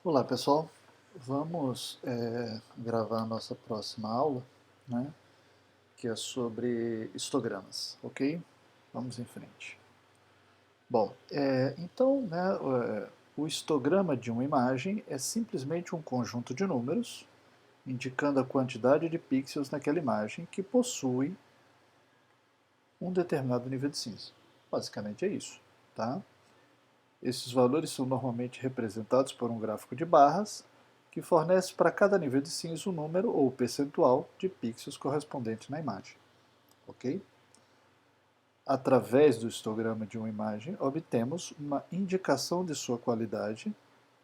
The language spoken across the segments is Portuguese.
Olá pessoal, vamos gravar a nossa próxima aula, né, que é sobre histogramas, ok? Vamos em frente. Bom, então, né, o histograma de uma imagem é simplesmente um conjunto de números indicando a quantidade de pixels naquela imagem que possui um determinado nível de cinza. Basicamente é isso, tá? Esses valores são normalmente representados por um gráfico de barras, que fornece para cada nível de cinza um número ou percentual de pixels correspondente na imagem. Ok? Através do histograma de uma imagem, obtemos uma indicação de sua qualidade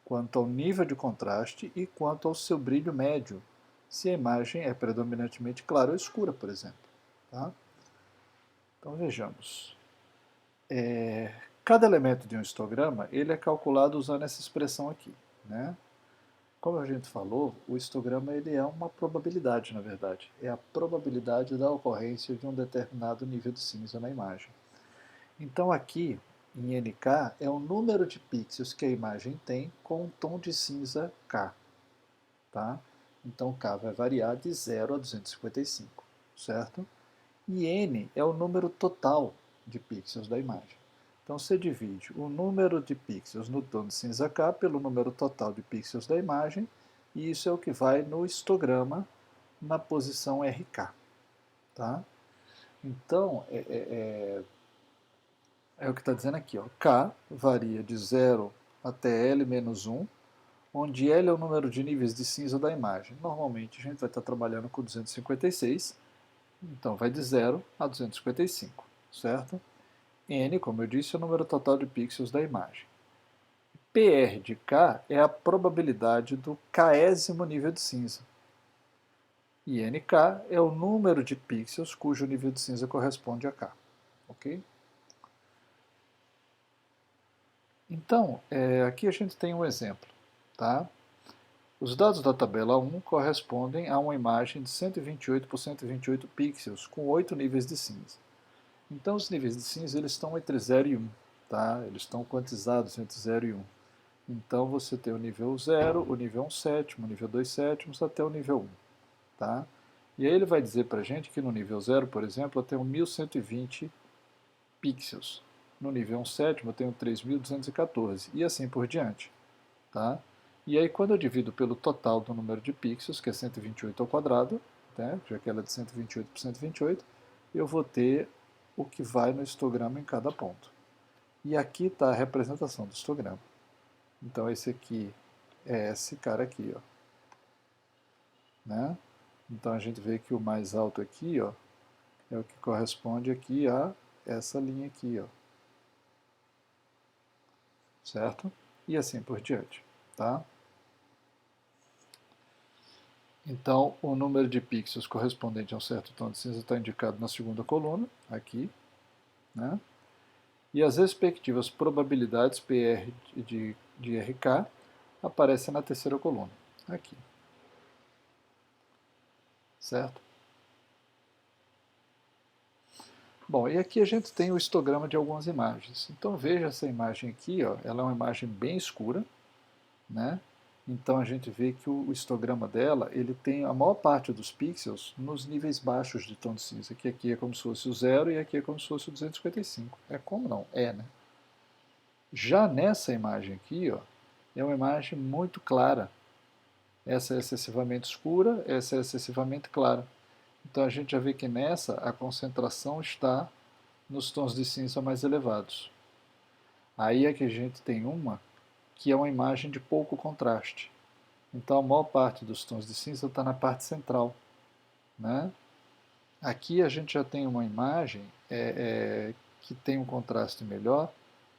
quanto ao nível de contraste e quanto ao seu brilho médio, se a imagem é predominantemente clara ou escura, por exemplo. Tá? Então vejamos. Cada elemento de um histograma ele é calculado usando essa expressão aqui. Né? Como a gente falou, o histograma ele é uma probabilidade, na verdade. É a probabilidade da ocorrência de um determinado nível de cinza na imagem. Então aqui, em NK, é o número de pixels que a imagem tem com um tom de cinza K. Tá? Então K vai variar de 0 a 255, certo? E N é o número total de pixels da imagem. Então você divide o número de pixels no tom de cinza K pelo número total de pixels da imagem, e isso é o que vai no histograma na posição RK. Tá? Então, é o que está dizendo aqui. Ó. K varia de 0 até L menos 1, onde L é o número de níveis de cinza da imagem. Normalmente a gente vai estar trabalhando com 256, então vai de 0 a 255, certo? N, como eu disse, é o número total de pixels da imagem. PR de K é a probabilidade do késimo nível de cinza. E NK é o número de pixels cujo nível de cinza corresponde a K. Ok? Então, aqui a gente tem um exemplo. Tá? Os dados da tabela 1 correspondem a uma imagem de 128 por 128 pixels, com 8 níveis de cinza. Então, os níveis de cinza eles estão entre 0 e 1. Tá? Eles estão quantizados entre 0 e 1. Então você tem o nível 0, o nível 1 sétimo, o nível 2 sétimos, até o nível 1. Tá? E aí ele vai dizer para a gente que no nível 0, por exemplo, eu tenho 1120 pixels. No nível 1 sétimo eu tenho 3214 e assim por diante. Tá? E aí quando eu divido pelo total do número de pixels, que é 128 ao quadrado, né, já que ela é de 128 por 128, eu vou ter o que vai no histograma em cada ponto. E aqui está a representação do histograma. Então esse aqui é esse cara aqui, ó, né? Então a gente vê que o mais alto aqui, ó, é o que corresponde aqui a essa linha aqui, ó, certo? E assim por diante, tá? Então o número de pixels correspondente a um certo tom de cinza está indicado na segunda coluna, aqui, né? E as respectivas probabilidades PR de RK aparecem na terceira coluna, aqui, certo? Bom, e aqui a gente tem o histograma de algumas imagens. Então veja essa imagem aqui, ó, ela é uma imagem bem escura, né? Então a gente vê que o histograma dela, ele tem a maior parte dos pixels nos níveis baixos de tom de cinza, que aqui é como se fosse o 0 e aqui é como se fosse o 255. É como não? É, né? Já nessa imagem aqui, ó, é uma imagem muito clara. Essa é excessivamente escura, essa é excessivamente clara. Então a gente já vê que nessa a concentração está nos tons de cinza mais elevados. Aí é que a gente tem uma que é uma imagem de pouco contraste. Então a maior parte dos tons de cinza está na parte central. Né? Aqui a gente já tem uma imagem que tem um contraste melhor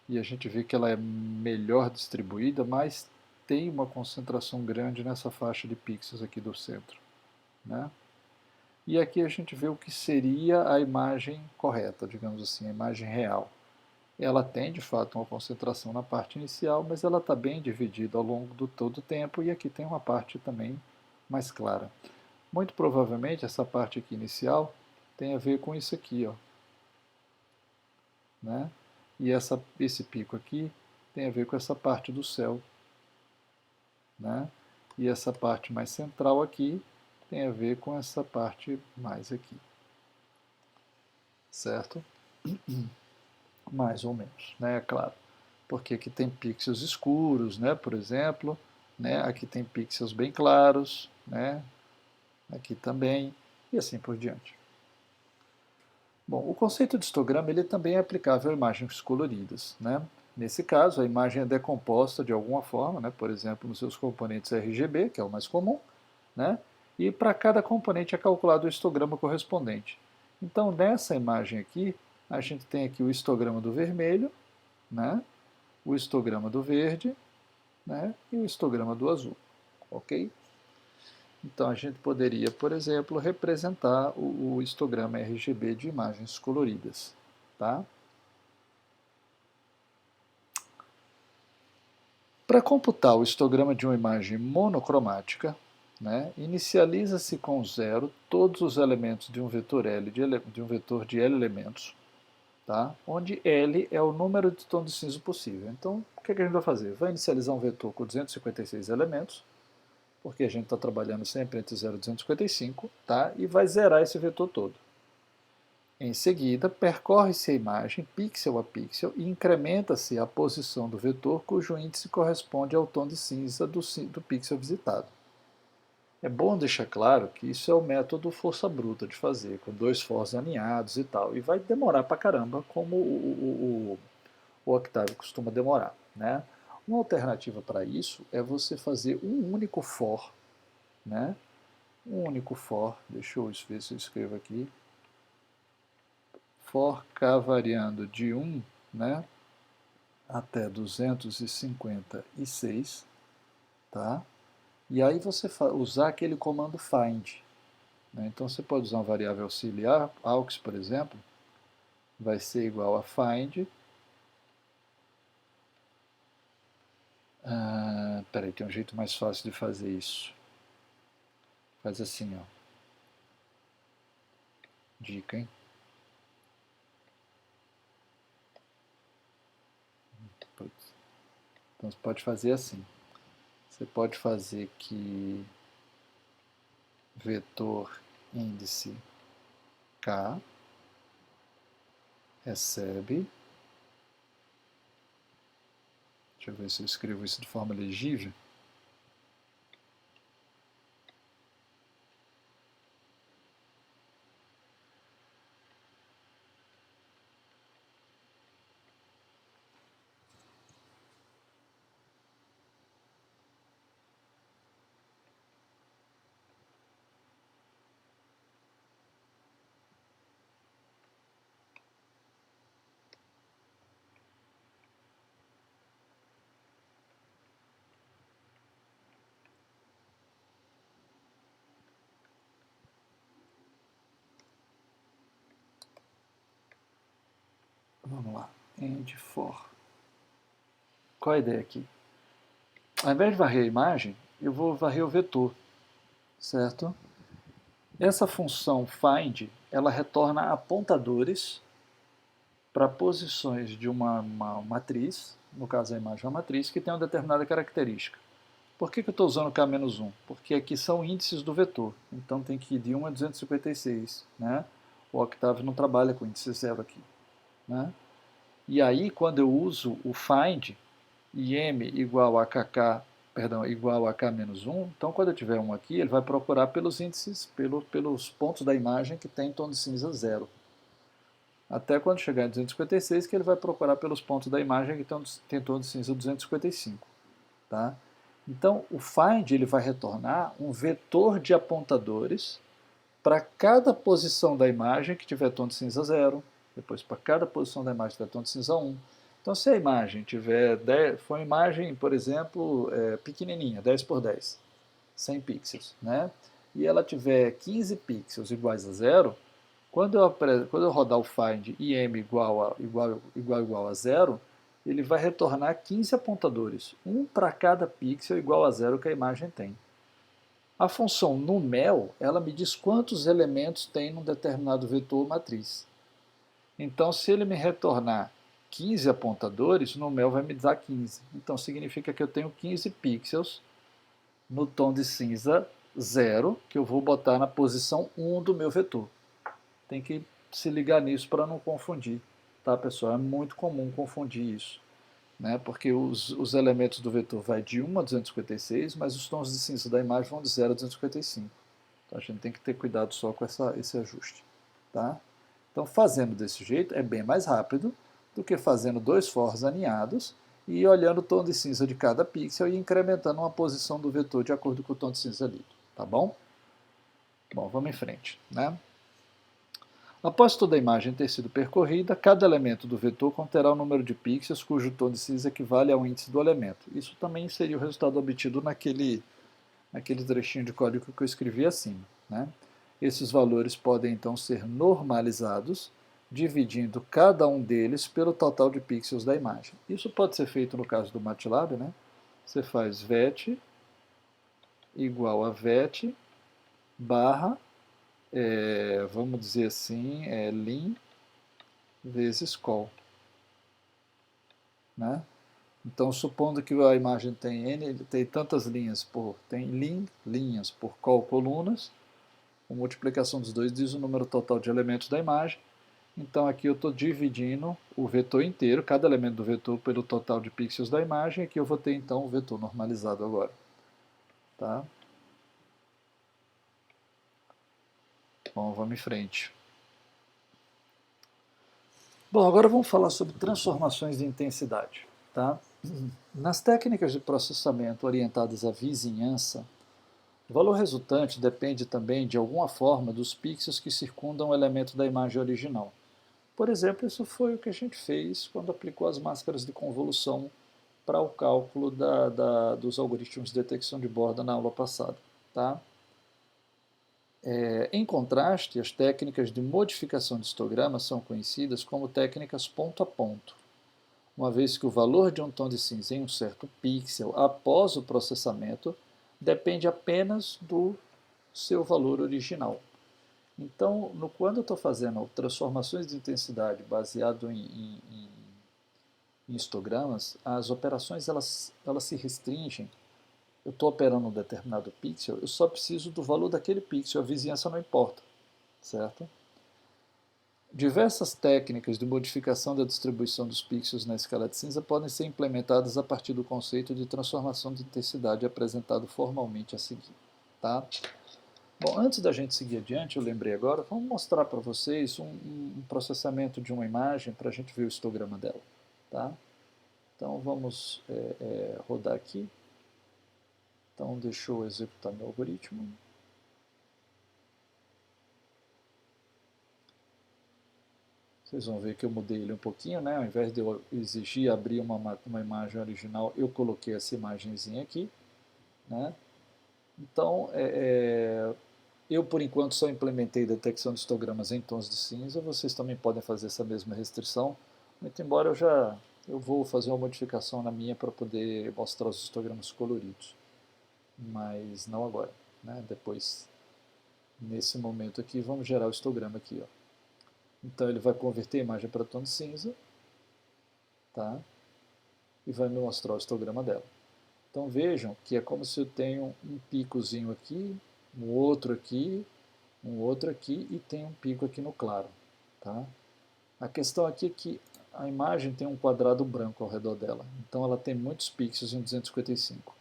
e a gente vê que ela é melhor distribuída, mas tem uma concentração grande nessa faixa de pixels aqui do centro. Né? E aqui a gente vê o que seria a imagem correta, digamos assim, a imagem real. Ela tem de fato uma concentração na parte inicial, mas ela está bem dividida ao longo do todo o tempo e aqui tem uma parte também mais clara. Muito provavelmente essa parte aqui inicial tem a ver com isso aqui, ó, né? E esse pico aqui tem a ver com essa parte do céu, né? E essa parte mais central aqui tem a ver com essa parte mais aqui, certo? Mais ou menos, né? É claro. Porque aqui tem pixels escuros, né? Por exemplo, né? Aqui tem pixels bem claros, né? Aqui também, e assim por diante. Bom, o conceito de histograma ele também é aplicável a imagens coloridas, né? Nesse caso, a imagem é decomposta de alguma forma, né? Por exemplo, nos seus componentes RGB, que é o mais comum, né? E para cada componente é calculado o histograma correspondente. Então, nessa imagem aqui, a gente tem aqui o histograma do vermelho, né? O histograma do verde, né? E o histograma do azul, ok? Então, a gente poderia, por exemplo, representar o histograma RGB de imagens coloridas, tá? Para computar o histograma de uma imagem monocromática, né, inicializa-se com zero todos os elementos de um vetor L de um vetor de L elementos, tá? Onde L é o número de tons de cinza possível. Então, o que a gente vai fazer? Vai inicializar um vetor com 256 elementos, porque a gente está trabalhando sempre entre 0 e 255, tá? E vai zerar esse vetor todo. Em seguida, percorre-se a imagem pixel a pixel e incrementa-se a posição do vetor cujo índice corresponde ao tom de cinza do pixel visitado. É bom deixar claro que isso é o método força bruta de fazer, com dois fors alinhados e tal, e vai demorar pra caramba, como o Octave costuma demorar, né? Uma alternativa para isso é você fazer um único for, né? Um único for, deixa eu ver se eu escrevo aqui, for k variando de 1, né, até 256, tá? E aí você usar aquele comando find, né? Então você pode usar uma variável auxiliar, aux, por exemplo, vai ser igual a find. Peraí, tem um jeito mais fácil de fazer isso. Faz assim, ó. Dica, hein? Então você pode fazer assim. Você pode fazer que vetor índice k recebe. Deixa eu ver se eu escrevo isso de forma legível. Vamos lá. End for. Qual a ideia aqui? Ao invés de varrer a imagem, eu vou varrer o vetor, certo? Essa função find, ela retorna apontadores para posições de uma matriz, no caso a imagem é uma matriz, que tem uma determinada característica. Por que eu estou usando K-1? Porque aqui são índices do vetor, então tem que ir de 1 a 256, né? O Octave não trabalha com índice zero aqui, né? E aí, quando eu uso o find, im igual a kk, perdão, igual a k-1, então quando eu tiver um aqui, ele vai procurar pelos índices, pelos pontos da imagem que tem tom de cinza zero. Até quando chegar em 256, que ele vai procurar pelos pontos da imagem que tem tom de cinza 255. Tá? Então, o find ele vai retornar um vetor de apontadores para cada posição da imagem que tiver tom de cinza zero, depois para cada posição da imagem que tiver tom de cinza 1. Então, se a imagem tiver 10, for uma imagem, por exemplo, pequenininha, 10 por 10, 100 pixels, né? E ela tiver 15 pixels iguais a zero, quando eu rodar o find im igual a zero, ele vai retornar 15 apontadores, um para cada pixel igual a zero que a imagem tem. A função numel, ela me diz quantos elementos tem num determinado vetor ou matriz. Então, se ele me retornar 15 apontadores, o numel vai me dar 15. Então, significa que eu tenho 15 pixels no tom de cinza 0, que eu vou botar na posição 1 do meu vetor. Tem que se ligar nisso para não confundir, tá, pessoal? É muito comum confundir isso, né? Porque os elementos do vetor vai de 1 a 256, mas os tons de cinza da imagem vão de 0 a 255. Então a gente tem que ter cuidado só com esse ajuste, tá? Então fazendo desse jeito é bem mais rápido do que fazendo dois fors aninhados e olhando o tom de cinza de cada pixel e incrementando uma posição do vetor de acordo com o tom de cinza lido, tá bom? Bom, vamos em frente, né? Após toda a imagem ter sido percorrida, cada elemento do vetor conterá o número de pixels cujo tom de cinza equivale ao índice do elemento. Isso também seria o resultado obtido naquele trechinho de código que eu escrevi acima, né? Esses valores podem então ser normalizados, dividindo cada um deles pelo total de pixels da imagem. Isso pode ser feito no caso do MATLAB, né? Você faz vet igual a vet barra, vamos dizer assim, lim vezes col, né? Então, supondo que a imagem tem tantas linhas tem lim, linhas, por col, colunas, a multiplicação dos dois diz o número total de elementos da imagem. Então aqui eu estou dividindo o vetor inteiro, cada elemento do vetor, pelo total de pixels da imagem. Aqui eu vou ter então o vetor normalizado agora. Tá? Bom, vamos em frente. Bom, agora vamos falar sobre transformações de intensidade. Tá? Nas técnicas de processamento orientadas à vizinhança, o valor resultante depende também, de alguma forma, dos pixels que circundam o elemento da imagem original. Por exemplo, isso foi o que a gente fez quando aplicou as máscaras de convolução para o cálculo dos algoritmos de detecção de borda na aula passada. Tá? Em contraste, as técnicas de modificação de histogramas são conhecidas como técnicas ponto a ponto, uma vez que o valor de um tom de cinza em um certo pixel após o processamento depende apenas do seu valor original. Então, quando eu estou fazendo transformações de intensidade baseado em histogramas, as operações elas se restringem. Eu estou operando um determinado pixel, eu só preciso do valor daquele pixel, a vizinhança não importa, certo? Diversas técnicas de modificação da distribuição dos pixels na escala de cinza podem ser implementadas a partir do conceito de transformação de intensidade apresentado formalmente a seguir. Tá? Bom, antes da gente seguir adiante, eu lembrei agora, vamos mostrar para vocês um processamento de uma imagem para a gente ver o histograma dela. Tá? Então vamos rodar aqui. Então deixa eu executar meu algoritmo. Vocês vão ver que eu mudei ele um pouquinho, né? Ao invés de eu exigir abrir uma imagem original, eu coloquei essa imagenzinha aqui, né? Então, eu por enquanto só implementei detecção de histogramas em tons de cinza. Vocês também podem fazer essa mesma restrição. Muito embora eu vou fazer uma modificação na minha para poder mostrar os histogramas coloridos, mas não agora, né? Depois, nesse momento aqui, vamos gerar o histograma aqui, ó. Então ele vai converter a imagem para tom de cinza, tá? E vai me mostrar o histograma dela. Então vejam que é como se eu tenho um picozinho aqui, um outro aqui e tem um pico aqui no claro. Tá? A questão aqui é que a imagem tem um quadrado branco ao redor dela, então ela tem muitos pixels em 255.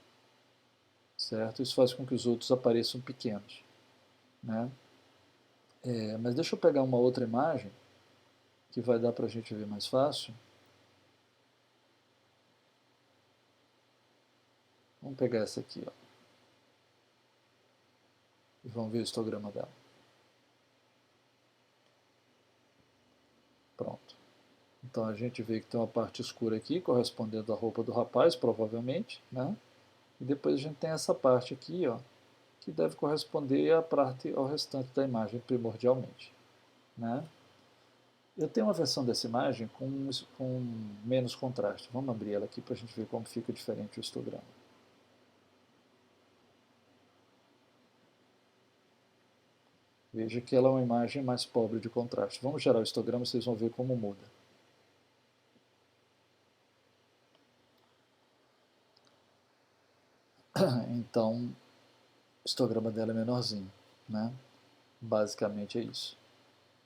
Certo? Isso faz com que os outros apareçam pequenos. Né? Mas deixa eu pegar uma outra imagem que vai dar para a gente ver mais fácil. Vamos pegar essa aqui, ó. E vamos ver o histograma dela. Pronto. Então a gente vê que tem uma parte escura aqui, correspondendo à roupa do rapaz, provavelmente, né? E depois a gente tem essa parte aqui, ó, que deve corresponder ao restante da imagem primordialmente, né? Eu tenho uma versão dessa imagem com menos contraste. Vamos abrir ela aqui para a gente ver como fica diferente o histograma. Veja que ela é uma imagem mais pobre de contraste. Vamos gerar o histograma e vocês vão ver como muda. Então, o histograma dela é menorzinho, né? Basicamente é isso.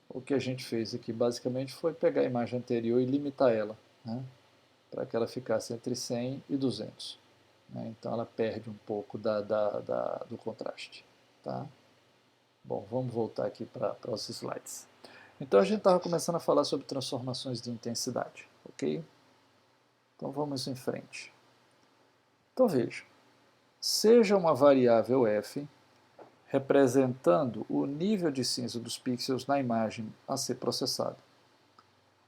O que a gente fez aqui basicamente foi pegar a imagem anterior e limitar ela, né? Para que ela ficasse entre 100 e 200. Né? Então ela perde um pouco do contraste. Tá? Bom, vamos voltar aqui para os slides. Então a gente estava começando a falar sobre transformações de intensidade, ok? Então vamos em frente. Então veja, seja uma variável f representando o nível de cinza dos pixels na imagem a ser processada.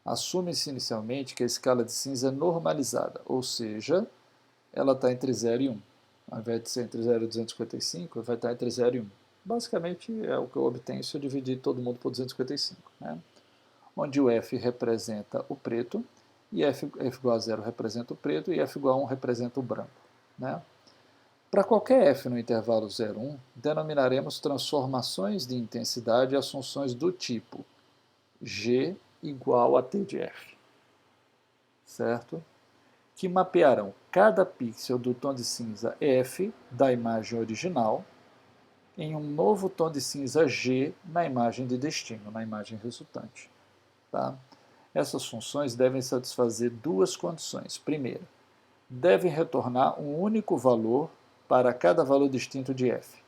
Assume-se inicialmente que a escala de cinza é normalizada, ou seja, ela está entre 0 e 1. Ao invés de ser entre 0 e 255, vai estar entre 0 e 1. Basicamente é o que eu obtenho se eu dividir todo mundo por 255. Né? Onde o F representa o preto, e F igual a 0 representa o preto, e F igual a 1 representa o branco. Né? Para qualquer F no intervalo 0, 1, denominaremos transformações de intensidade as funções do tipo G igual a T de F. Certo? Que mapearão cada pixel do tom de cinza F da imagem original em um novo tom de cinza G na imagem de destino, na imagem resultante. Tá? Essas funções devem satisfazer duas condições. Primeira, devem retornar um único valor para cada valor distinto de f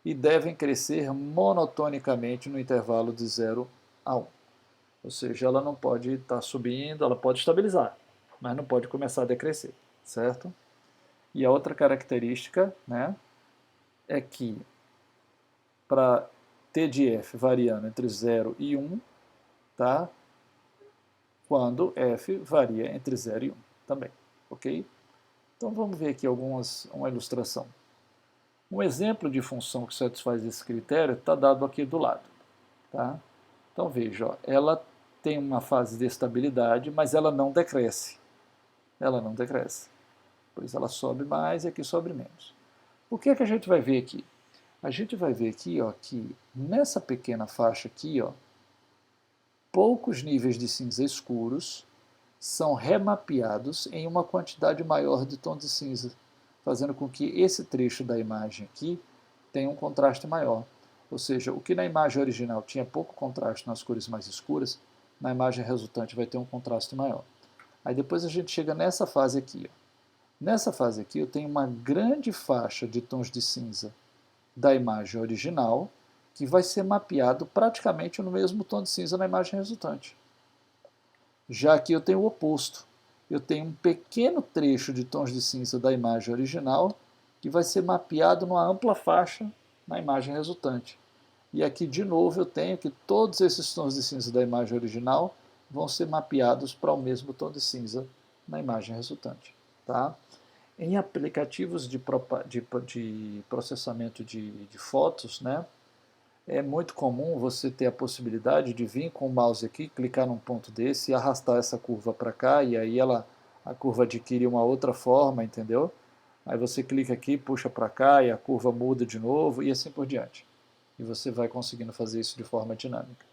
e devem crescer monotonicamente no intervalo de 0 a 1. Ou seja, ela não pode estar subindo, ela pode estabilizar, mas não pode começar a decrescer, certo? E a outra característica, né, é que para T de f variando entre 0 e 1, tá? Quando f varia entre 0 e 1 também, ok? Então vamos ver aqui uma ilustração. Um exemplo de função que satisfaz esse critério está dado aqui do lado. Tá? Então veja, ó, ela tem uma fase de estabilidade, mas ela não decresce. Ela não decresce. Pois ela sobe mais e aqui sobe menos. O que é que a gente vai ver aqui? A gente vai ver aqui ó, que nessa pequena faixa aqui, ó, poucos níveis de cinza escuros são remapeados em uma quantidade maior de tom de cinza, fazendo com que esse trecho da imagem aqui tenha um contraste maior. Ou seja, o que na imagem original tinha pouco contraste nas cores mais escuras, na imagem resultante vai ter um contraste maior. Aí depois a gente chega nessa fase aqui. Ó. Nessa fase aqui eu tenho uma grande faixa de tons de cinza da imagem original, que vai ser mapeado praticamente no mesmo tom de cinza na imagem resultante. Já aqui eu tenho o oposto. Eu tenho um pequeno trecho de tons de cinza da imagem original que vai ser mapeado numa ampla faixa na imagem resultante. E aqui, de novo, eu tenho que todos esses tons de cinza da imagem original vão ser mapeados para o mesmo tom de cinza na imagem resultante. Tá? Em aplicativos de processamento de fotos, né, é muito comum você ter a possibilidade de vir com o mouse aqui, clicar num ponto desse e arrastar essa curva para cá, e aí a curva adquire uma outra forma, entendeu? Aí você clica aqui, puxa para cá e a curva muda de novo e assim por diante. E você vai conseguindo fazer isso de forma dinâmica.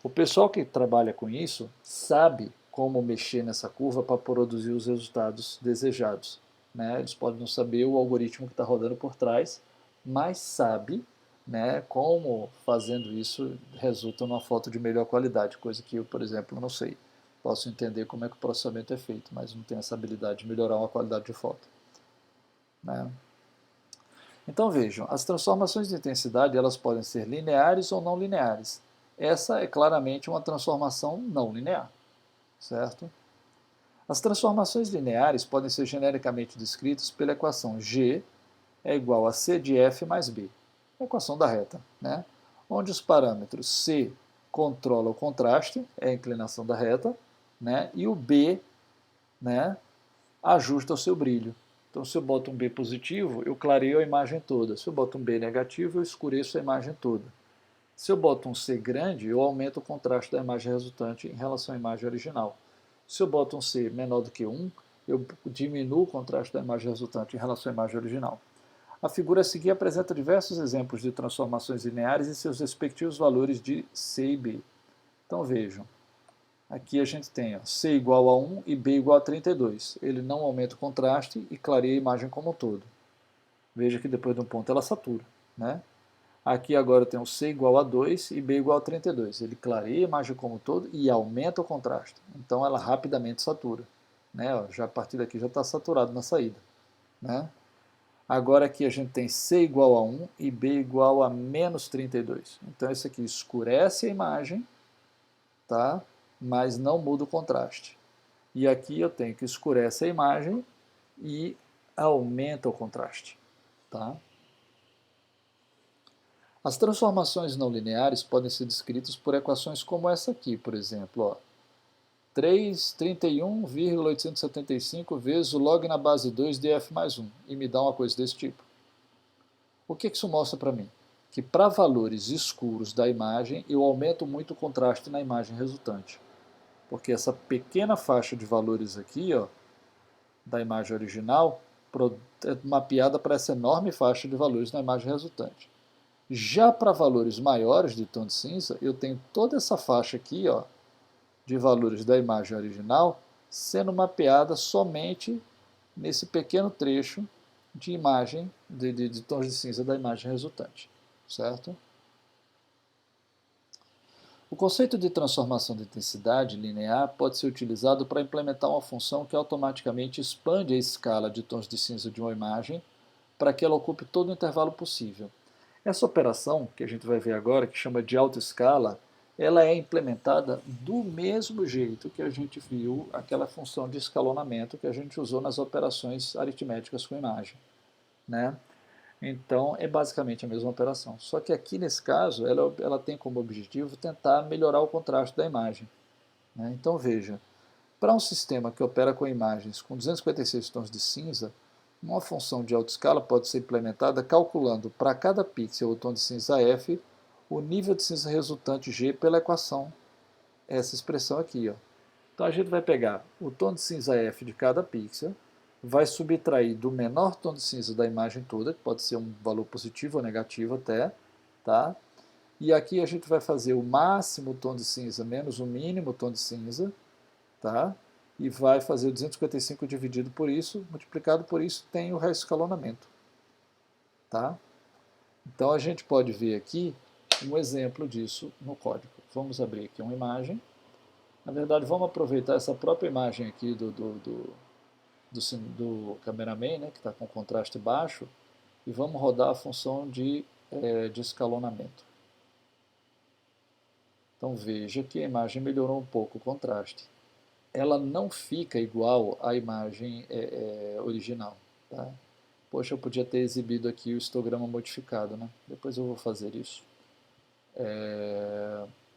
O pessoal que trabalha com isso sabe como mexer nessa curva para produzir os resultados desejados. Né? Eles podem não saber o algoritmo que está rodando por trás, mas sabe, né, como fazendo isso resulta numa foto de melhor qualidade, coisa que eu, por exemplo, não sei. Posso entender como é que o processamento é feito, mas não tenho essa habilidade de melhorar uma qualidade de foto. Né? Então vejam, as transformações de intensidade elas podem ser lineares ou não lineares. Essa é claramente uma transformação não linear, certo? As transformações lineares podem ser genericamente descritas pela equação G é igual a C de F mais B, a equação da reta, né? Onde os parâmetros C controla o contraste, é a inclinação da reta, né? E o B, né, ajusta o seu brilho. Então, se eu boto um B positivo, eu clareio a imagem toda. Se eu boto um B negativo, eu escureço a imagem toda. Se eu boto um C grande, eu aumento o contraste da imagem resultante em relação à imagem original. Se eu boto um C menor do que 1, eu diminuo o contraste da imagem resultante em relação à imagem original. A figura a seguir apresenta diversos exemplos de transformações lineares e seus respectivos valores de C e B. Então vejam, aqui a gente tem ó, C igual a 1 e B igual a 32. Ele não aumenta o contraste e clareia a imagem como um todo. Veja que depois de um ponto ela satura, né? Aqui agora eu tenho C igual a 2 e B igual a 32. Ele clareia a imagem como um todo e aumenta o contraste. Então ela rapidamente satura. Né? Ó, já a partir daqui já está saturado na saída. Né? Agora aqui a gente tem C igual a 1 e B igual a menos 32. Então esse aqui escurece a imagem, tá? Mas não muda o contraste. E aqui eu tenho que escurece a imagem e aumenta o contraste. Tá? As transformações não lineares podem ser descritas por equações como essa aqui, por exemplo. Ó, 331,875 vezes o log na base 2 de f mais 1, e me dá uma coisa desse tipo. O que isso mostra para mim? Que para valores escuros da imagem, eu aumento muito o contraste na imagem resultante. Porque essa pequena faixa de valores aqui, ó, da imagem original, é mapeada para essa enorme faixa de valores na imagem resultante. Já para valores maiores de tom de cinza, eu tenho toda essa faixa aqui, ó, de valores da imagem original sendo mapeada somente nesse pequeno trecho de imagem, de tons de cinza da imagem resultante, certo? O conceito de transformação de intensidade linear pode ser utilizado para implementar uma função que automaticamente expande a escala de tons de cinza de uma imagem para que ela ocupe todo o intervalo possível. Essa operação, que a gente vai ver agora, que chama de autoescala, ela é implementada do mesmo jeito que a gente viu aquela função de escalonamento que a gente usou nas operações aritméticas com imagem. Né? Então, é basicamente a mesma operação. Só que aqui, nesse caso, ela tem como objetivo tentar melhorar o contraste da imagem. Né? Então, veja, para um sistema que opera com imagens com 256 tons de cinza, uma função de autoescala pode ser implementada calculando para cada pixel o tom de cinza F o nível de cinza resultante G pela equação, essa expressão aqui. Ó. Então a gente vai pegar o tom de cinza F de cada pixel, vai subtrair do menor tom de cinza da imagem toda, que pode ser um valor positivo ou negativo até, tá? E aqui a gente vai fazer o máximo tom de cinza menos o mínimo tom de cinza, tá? E vai fazer o 255 dividido por isso, multiplicado por isso, tem o reescalonamento. Tá? Então a gente pode ver aqui um exemplo disso no código. Vamos abrir aqui uma imagem. Na verdade, vamos aproveitar essa própria imagem aqui do cameraman, né, que está com contraste baixo, e vamos rodar a função de escalonamento. Então veja que a imagem melhorou um pouco o contraste. Ela não fica igual à imagem original. Tá? Poxa, eu podia ter exibido aqui o histograma modificado, né? Depois eu vou fazer isso.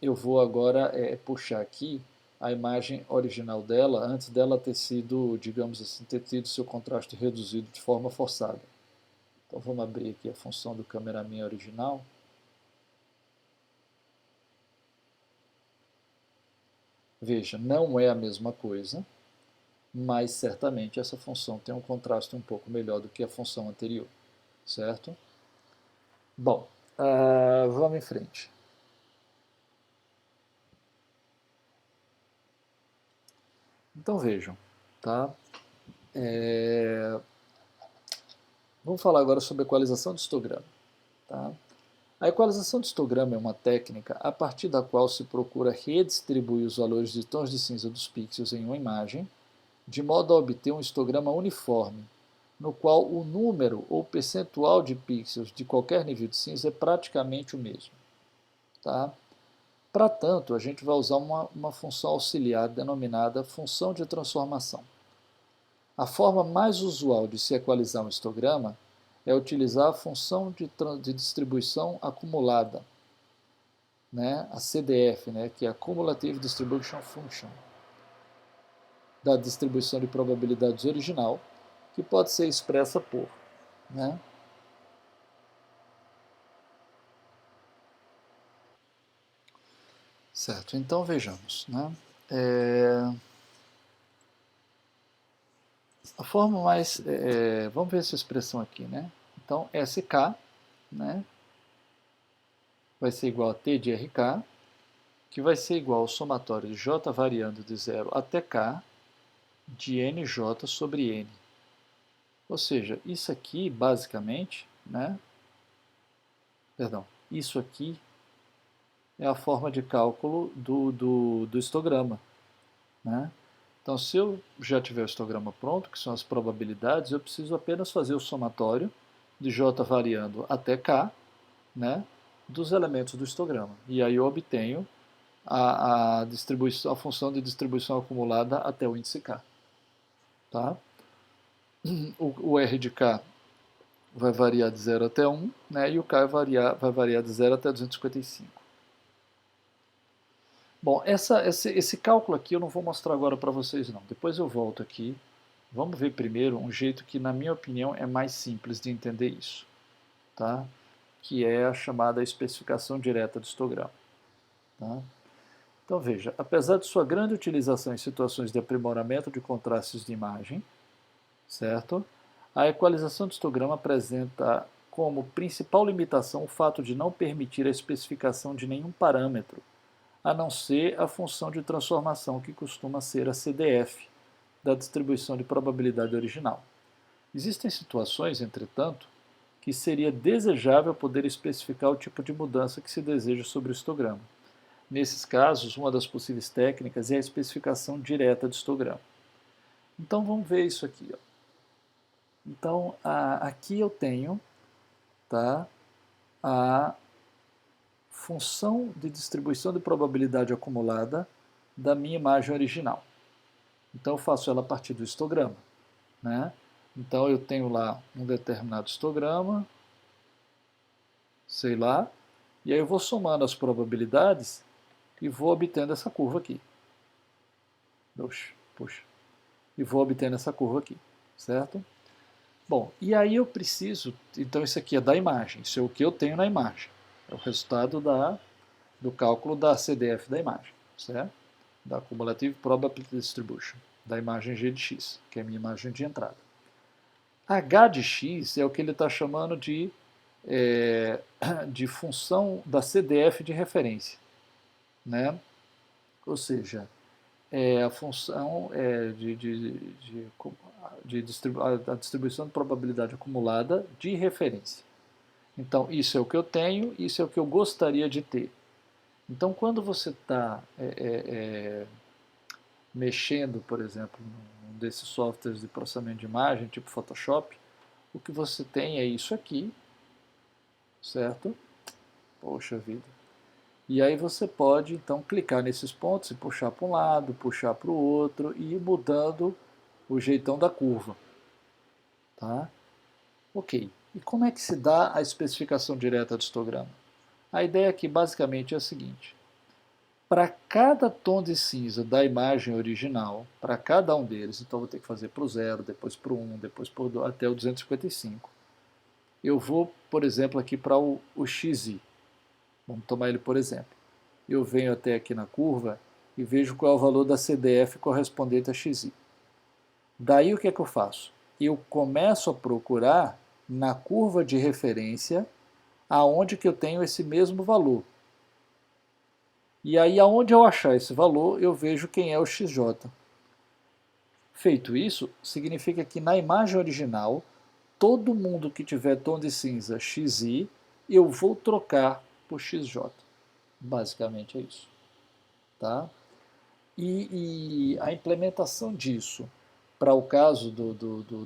Eu vou agora puxar aqui a imagem original dela, antes dela ter sido, digamos assim, ter tido seu contraste reduzido de forma forçada. Então vamos abrir aqui a função do cameraman original. Veja, não é a mesma coisa, mas certamente essa função tem um contraste um pouco melhor do que a função anterior, certo? Bom, vamos em frente. Então vejam, tá? Vamos falar agora sobre equalização de histograma. Tá? A equalização de histograma é uma técnica a partir da qual se procura redistribuir os valores de tons de cinza dos pixels em uma imagem, de modo a obter um histograma uniforme, no qual o número ou percentual de pixels de qualquer nível de cinza é praticamente o mesmo. Tá? Para tanto, a gente vai usar uma função auxiliar denominada função de transformação. A forma mais usual de se equalizar um histograma é utilizar a função de distribuição acumulada, né, a CDF, né, que é a Cumulative Distribution Function, da distribuição de probabilidades original, que pode ser expressa por. Né, certo, então vejamos. Né, a forma mais. Vamos ver essa expressão aqui. Né, então, SK, né, vai ser igual a T de RK, que vai ser igual ao somatório de J variando de 0 até K de NJ sobre N. Ou seja, isso aqui, basicamente, né? Perdão, isso aqui é a forma de cálculo do histograma, né? Então, se eu já tiver o histograma pronto, que são as probabilidades, eu preciso apenas fazer o somatório de J variando até K, né, dos elementos do histograma. E aí eu obtenho a função de distribuição acumulada até o índice K. Tá? O R de K vai variar de 0 até 1, né, e o K vai variar de 0 até 255. Bom, esse cálculo aqui eu não vou mostrar agora para vocês não. Depois eu volto aqui. Vamos ver primeiro um jeito que, na minha opinião, é mais simples de entender isso, tá? Que é a chamada especificação direta do histograma. Tá? Então veja, apesar de sua grande utilização em situações de aprimoramento de contrastes de imagem, certo? A equalização do histograma apresenta como principal limitação o fato de não permitir a especificação de nenhum parâmetro, a não ser a função de transformação que costuma ser a CDF da distribuição de probabilidade original. Existem situações, entretanto, que seria desejável poder especificar o tipo de mudança que se deseja sobre o histograma. Nesses casos, uma das possíveis técnicas é a especificação direta do histograma. Então vamos ver isso aqui. Ó. Então aqui eu tenho, tá, a função de distribuição de probabilidade acumulada da minha imagem original. Então eu faço ela a partir do histograma. Né? Então eu tenho lá um determinado histograma, sei lá, e aí eu vou somando as probabilidades e vou obtendo essa curva aqui. Puxa. E vou obtendo essa curva aqui, certo? Bom, e aí eu preciso, então isso aqui é da imagem, isso é o que eu tenho na imagem. É o resultado do cálculo da CDF da imagem, certo? Da Cumulative Probability Distribution, da imagem G de X, que é a minha imagem de entrada. H de X é o que ele está chamando de função da CDF de referência, né? Ou seja, é a função a distribuição de probabilidade acumulada de referência. Então, isso é o que eu tenho, isso é o que eu gostaria de ter. Então, quando você está mexendo, por exemplo, num desses softwares de processamento de imagem, tipo Photoshop, o que você tem é isso aqui, certo? Poxa vida. E aí você pode, então, clicar nesses pontos e puxar para um lado, puxar para o outro e ir mudando o jeitão da curva. Tá? Ok. E como é que se dá a especificação direta do histograma? A ideia aqui basicamente é a seguinte. Para cada tom de cinza da imagem original, para cada um deles, então vou ter que fazer para o 0, depois para o 1, depois para o 2, até o 255. Eu vou, por exemplo, aqui para o XY. Vamos tomar ele por exemplo. Eu venho até aqui na curva e vejo qual é o valor da CDF correspondente a XY. Daí o que é que eu faço? Eu começo a procurar na curva de referência aonde que eu tenho esse mesmo valor. E aí aonde eu achar esse valor, eu vejo quem é o XJ. Feito isso, significa que na imagem original, todo mundo que tiver tom de cinza XY, eu vou trocar por XJ. Basicamente é isso. Tá? E a implementação disso para o caso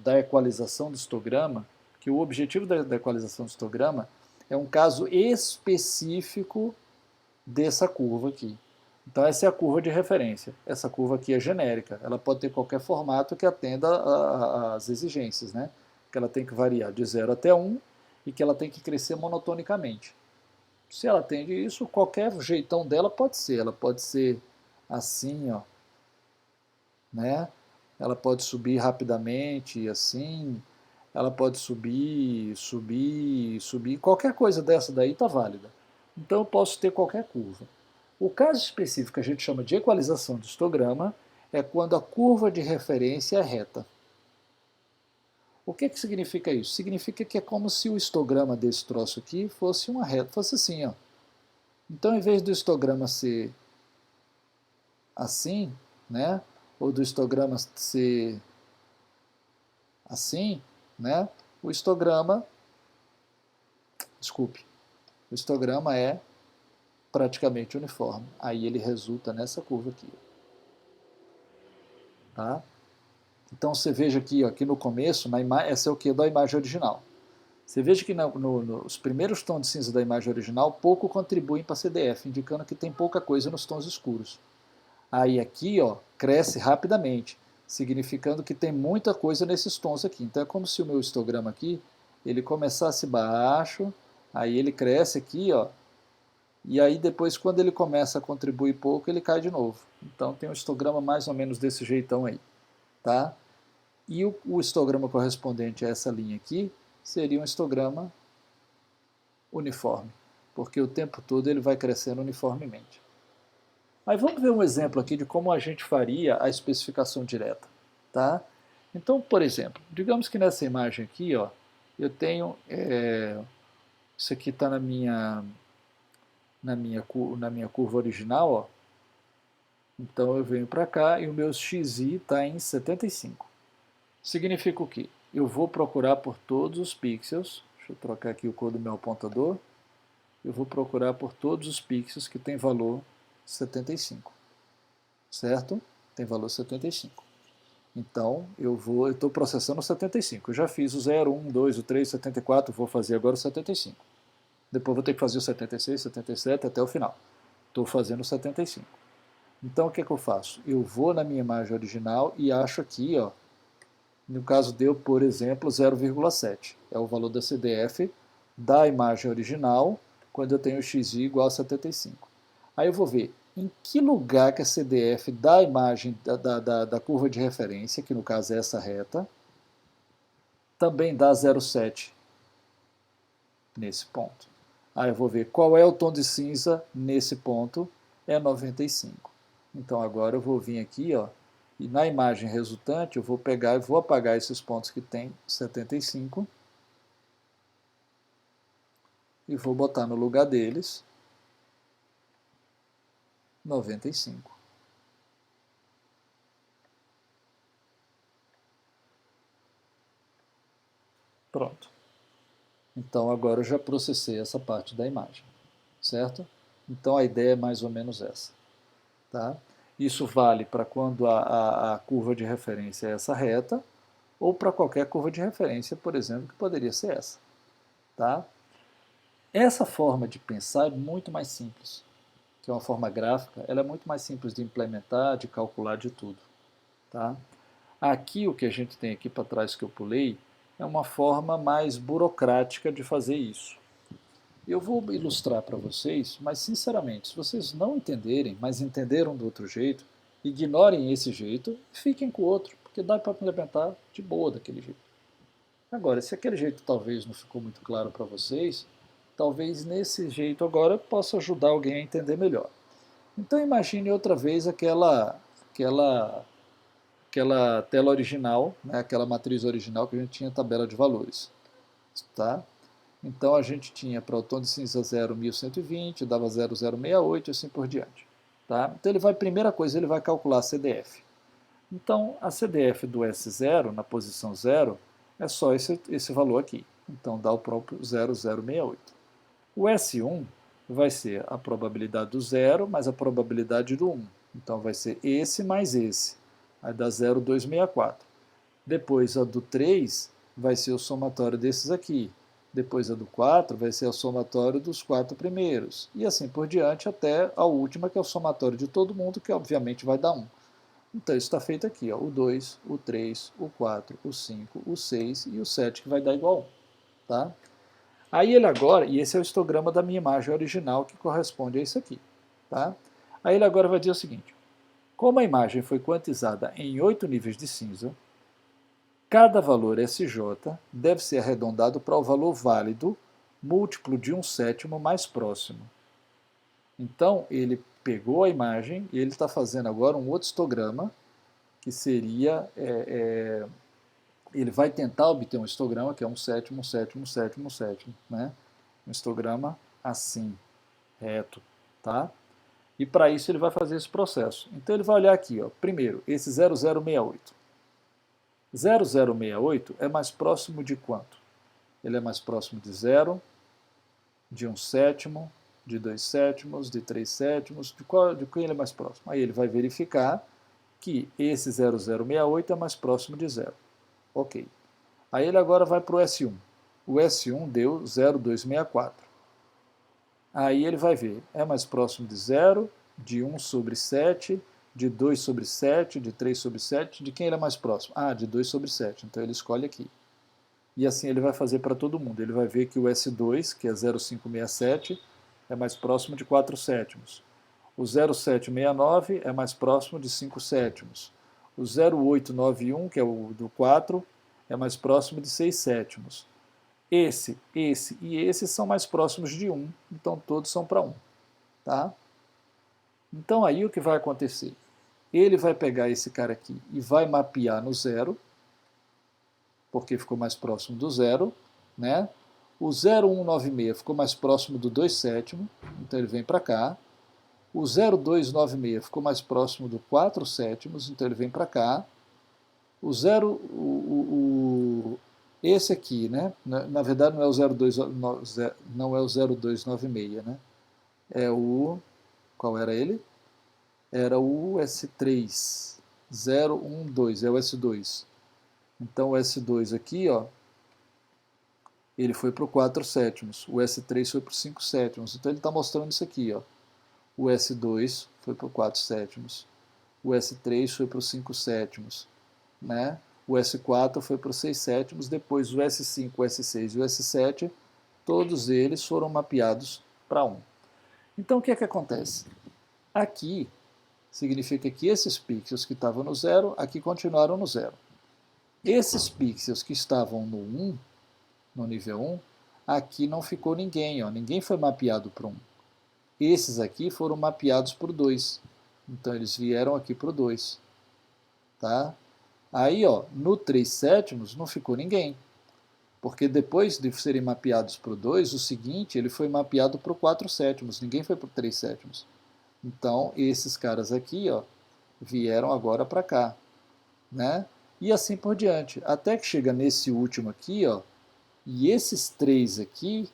da equalização do histograma, que o objetivo da equalização do histograma é um caso específico dessa curva aqui. Então essa é a curva de referência. Essa curva aqui é genérica. Ela pode ter qualquer formato que atenda às exigências, né? Que ela tem que variar de 0 até 1 e que ela tem que crescer monotonicamente. Se ela atende isso, qualquer jeitão dela pode ser. Ela pode ser assim, ó, né? Ela pode subir rapidamente, assim. Ela pode subir, subir, subir. Qualquer coisa dessa daí está válida. Então eu posso ter qualquer curva. O caso específico que a gente chama de equalização de histograma é quando a curva de referência é reta. O que significa isso? Significa que é como se o histograma desse troço aqui fosse uma reta, fosse assim, ó. Então, em vez do histograma ser assim, né, ou do histograma ser assim, né? O histograma, desculpe, o histograma é praticamente uniforme. Aí ele resulta nessa curva aqui. Tá? Então você veja aqui, ó, aqui no começo, essa é o que da imagem original. Você veja que nos primeiros tons de cinza da imagem original pouco contribuem para a CDF, indicando que tem pouca coisa nos tons escuros. Aí aqui, ó, cresce rapidamente, significando que tem muita coisa nesses tons aqui. Então é como se o meu histograma aqui, ele começasse baixo, aí ele cresce aqui, ó, e aí depois quando ele começa a contribuir pouco, ele cai de novo. Então tem um histograma mais ou menos desse jeitão aí, tá? E o histograma correspondente a essa linha aqui seria um histograma uniforme, porque o tempo todo ele vai crescendo uniformemente. Mas vamos ver um exemplo aqui de como a gente faria a especificação direta, tá? Então, por exemplo, digamos que nessa imagem aqui, ó, eu tenho, isso aqui está na minha curva original, ó. Então eu venho para cá e o meu XY está em 75. Significa o quê? Eu vou procurar por todos os pixels, deixa eu trocar aqui o cor do meu apontador, eu vou procurar por todos os pixels que tem valor 75, certo? Tem valor 75. Então, eu estou processando o 75. Eu já fiz o 0, 1, 2, o 3, o 74, vou fazer agora o 75. Depois vou ter que fazer o 76, 77 até o final. Estou fazendo o 75. Então, o que é que eu faço? Eu vou na minha imagem original e acho aqui, ó, no caso deu, por exemplo, 0,7. É o valor da CDF da imagem original quando eu tenho xy igual a 75. Aí eu vou ver em que lugar que a CDF da imagem da curva de referência, que no caso é essa reta, também dá 0,7 nesse ponto. Aí eu vou ver qual é o tom de cinza nesse ponto, é 95. Então agora eu vou vir aqui, ó, e na imagem resultante eu vou pegar e vou apagar esses pontos que tem 75 e vou botar no lugar deles 95. Pronto. Então agora eu já processei essa parte da imagem, certo? Então a ideia é mais ou menos essa. Tá? Isso vale para quando a curva de referência é essa reta, ou para qualquer curva de referência, por exemplo, que poderia ser essa. Tá? Essa forma de pensar é muito mais simples, que é uma forma gráfica, ela é muito mais simples de implementar, de calcular, de tudo. Tá? Aqui o que a gente tem aqui para trás que eu pulei é uma forma mais burocrática de fazer isso. Eu vou ilustrar para vocês, mas sinceramente, se vocês não entenderem, mas entenderam do outro jeito, ignorem esse jeito e fiquem com o outro, porque dá para implementar de boa daquele jeito. Agora, se aquele jeito talvez não ficou muito claro para vocês, talvez nesse jeito agora possa ajudar alguém a entender melhor. Então imagine outra vez aquela tela original, né, aquela matriz original que a gente tinha tabela de valores. Tá? Então a gente tinha para o tom de cinza 0, 1120, dava 0068 e assim por diante. Tá? Então ele vai, primeira coisa, ele vai calcular a CDF. Então a CDF do S0, na posição 0, é só esse valor aqui. Então dá o próprio 0068. O S1 vai ser a probabilidade do 0 mais a probabilidade do 1. Então vai ser esse mais esse. Aí dá 0,264. Depois a do 3 vai ser o somatório desses aqui. Depois a do 4 vai ser o somatório dos 4 primeiros. E assim por diante até a última, que é o somatório de todo mundo, que obviamente vai dar 1. Então isso está feito aqui, ó, o 2, o 3, o 4, o 5, o 6 e o 7, que vai dar igual a 1. Tá? Aí ele agora, e esse é o histograma da minha imagem original, que corresponde a isso aqui. Tá? Aí ele agora vai dizer o seguinte: como a imagem foi quantizada em 8 níveis de cinza, cada valor SJ deve ser arredondado para o valor válido múltiplo de 1/7 mais próximo. Então, ele pegou a imagem e ele está fazendo agora um outro histograma, que seria... ele vai tentar obter um histograma que é 1/7, 1/7, 1/7, 1/7. Né? Um histograma assim, reto. Tá? E para isso ele vai fazer esse processo. Então ele vai olhar aqui, ó, primeiro, esse 0068. 0068 é mais próximo de quanto? Ele é mais próximo de 0, de 1 sétimo, de 2 sétimos, de 3 sétimos, de quem ele é mais próximo? Aí ele vai verificar que esse 0068 é mais próximo de 0. Ok. Aí ele agora vai para o S1. O S1 deu 0,264. Aí ele vai ver, é mais próximo de 0, de 1 sobre 7, de 2 sobre 7, de 3 sobre 7, de quem ele é mais próximo? Ah, de 2 sobre 7, então ele escolhe aqui. E assim ele vai fazer para todo mundo. Ele vai ver que o S2, que é 0,567, é mais próximo de 4 sétimos. O 0,769 é mais próximo de 5 sétimos. O 0,891, que é o do 4, é mais próximo de 6 sétimos. Esse e esse são mais próximos de 1, então todos são para 1. Tá? Então aí o que vai acontecer? Ele vai pegar esse cara aqui e vai mapear no 0, porque ficou mais próximo do 0, né? O 0,196 ficou mais próximo do 2 sétimo, então ele vem para cá. O 0,296 ficou mais próximo do 4 sétimos, então ele vem para cá. O 0, esse aqui, né? Na verdade não é o 02, não é o 0296, né? É o, qual era ele? Era o S3, 012, é o S2. Então o S2 aqui, ó, ele foi para o 4 sétimos, o S3 foi para o 5 sétimos. Então ele está mostrando isso aqui, ó. O S2 foi para o 4 sétimos, o S3 foi para o 5 sétimos, né? O S4 foi para os 6 sétimos, depois o S5, o S6 e o S7, todos eles foram mapeados para 1. Então o que é que acontece? Aqui significa que esses pixels que estavam no 0, aqui continuaram no 0. Esses pixels que estavam no 1, no nível 1, aqui não ficou ninguém, ó, ninguém foi mapeado para 1. Esses aqui foram mapeados por 2. Então eles vieram aqui para o 2. Tá? Aí, ó, no 3 sétimos não ficou ninguém. Porque depois de serem mapeados para o 2, o seguinte, ele foi mapeado para o 4 sétimos. Ninguém foi para o 3 sétimos. Então, esses caras aqui, ó, vieram agora para cá. Né? E assim por diante. Até que chega nesse último aqui, ó, e esses três aqui,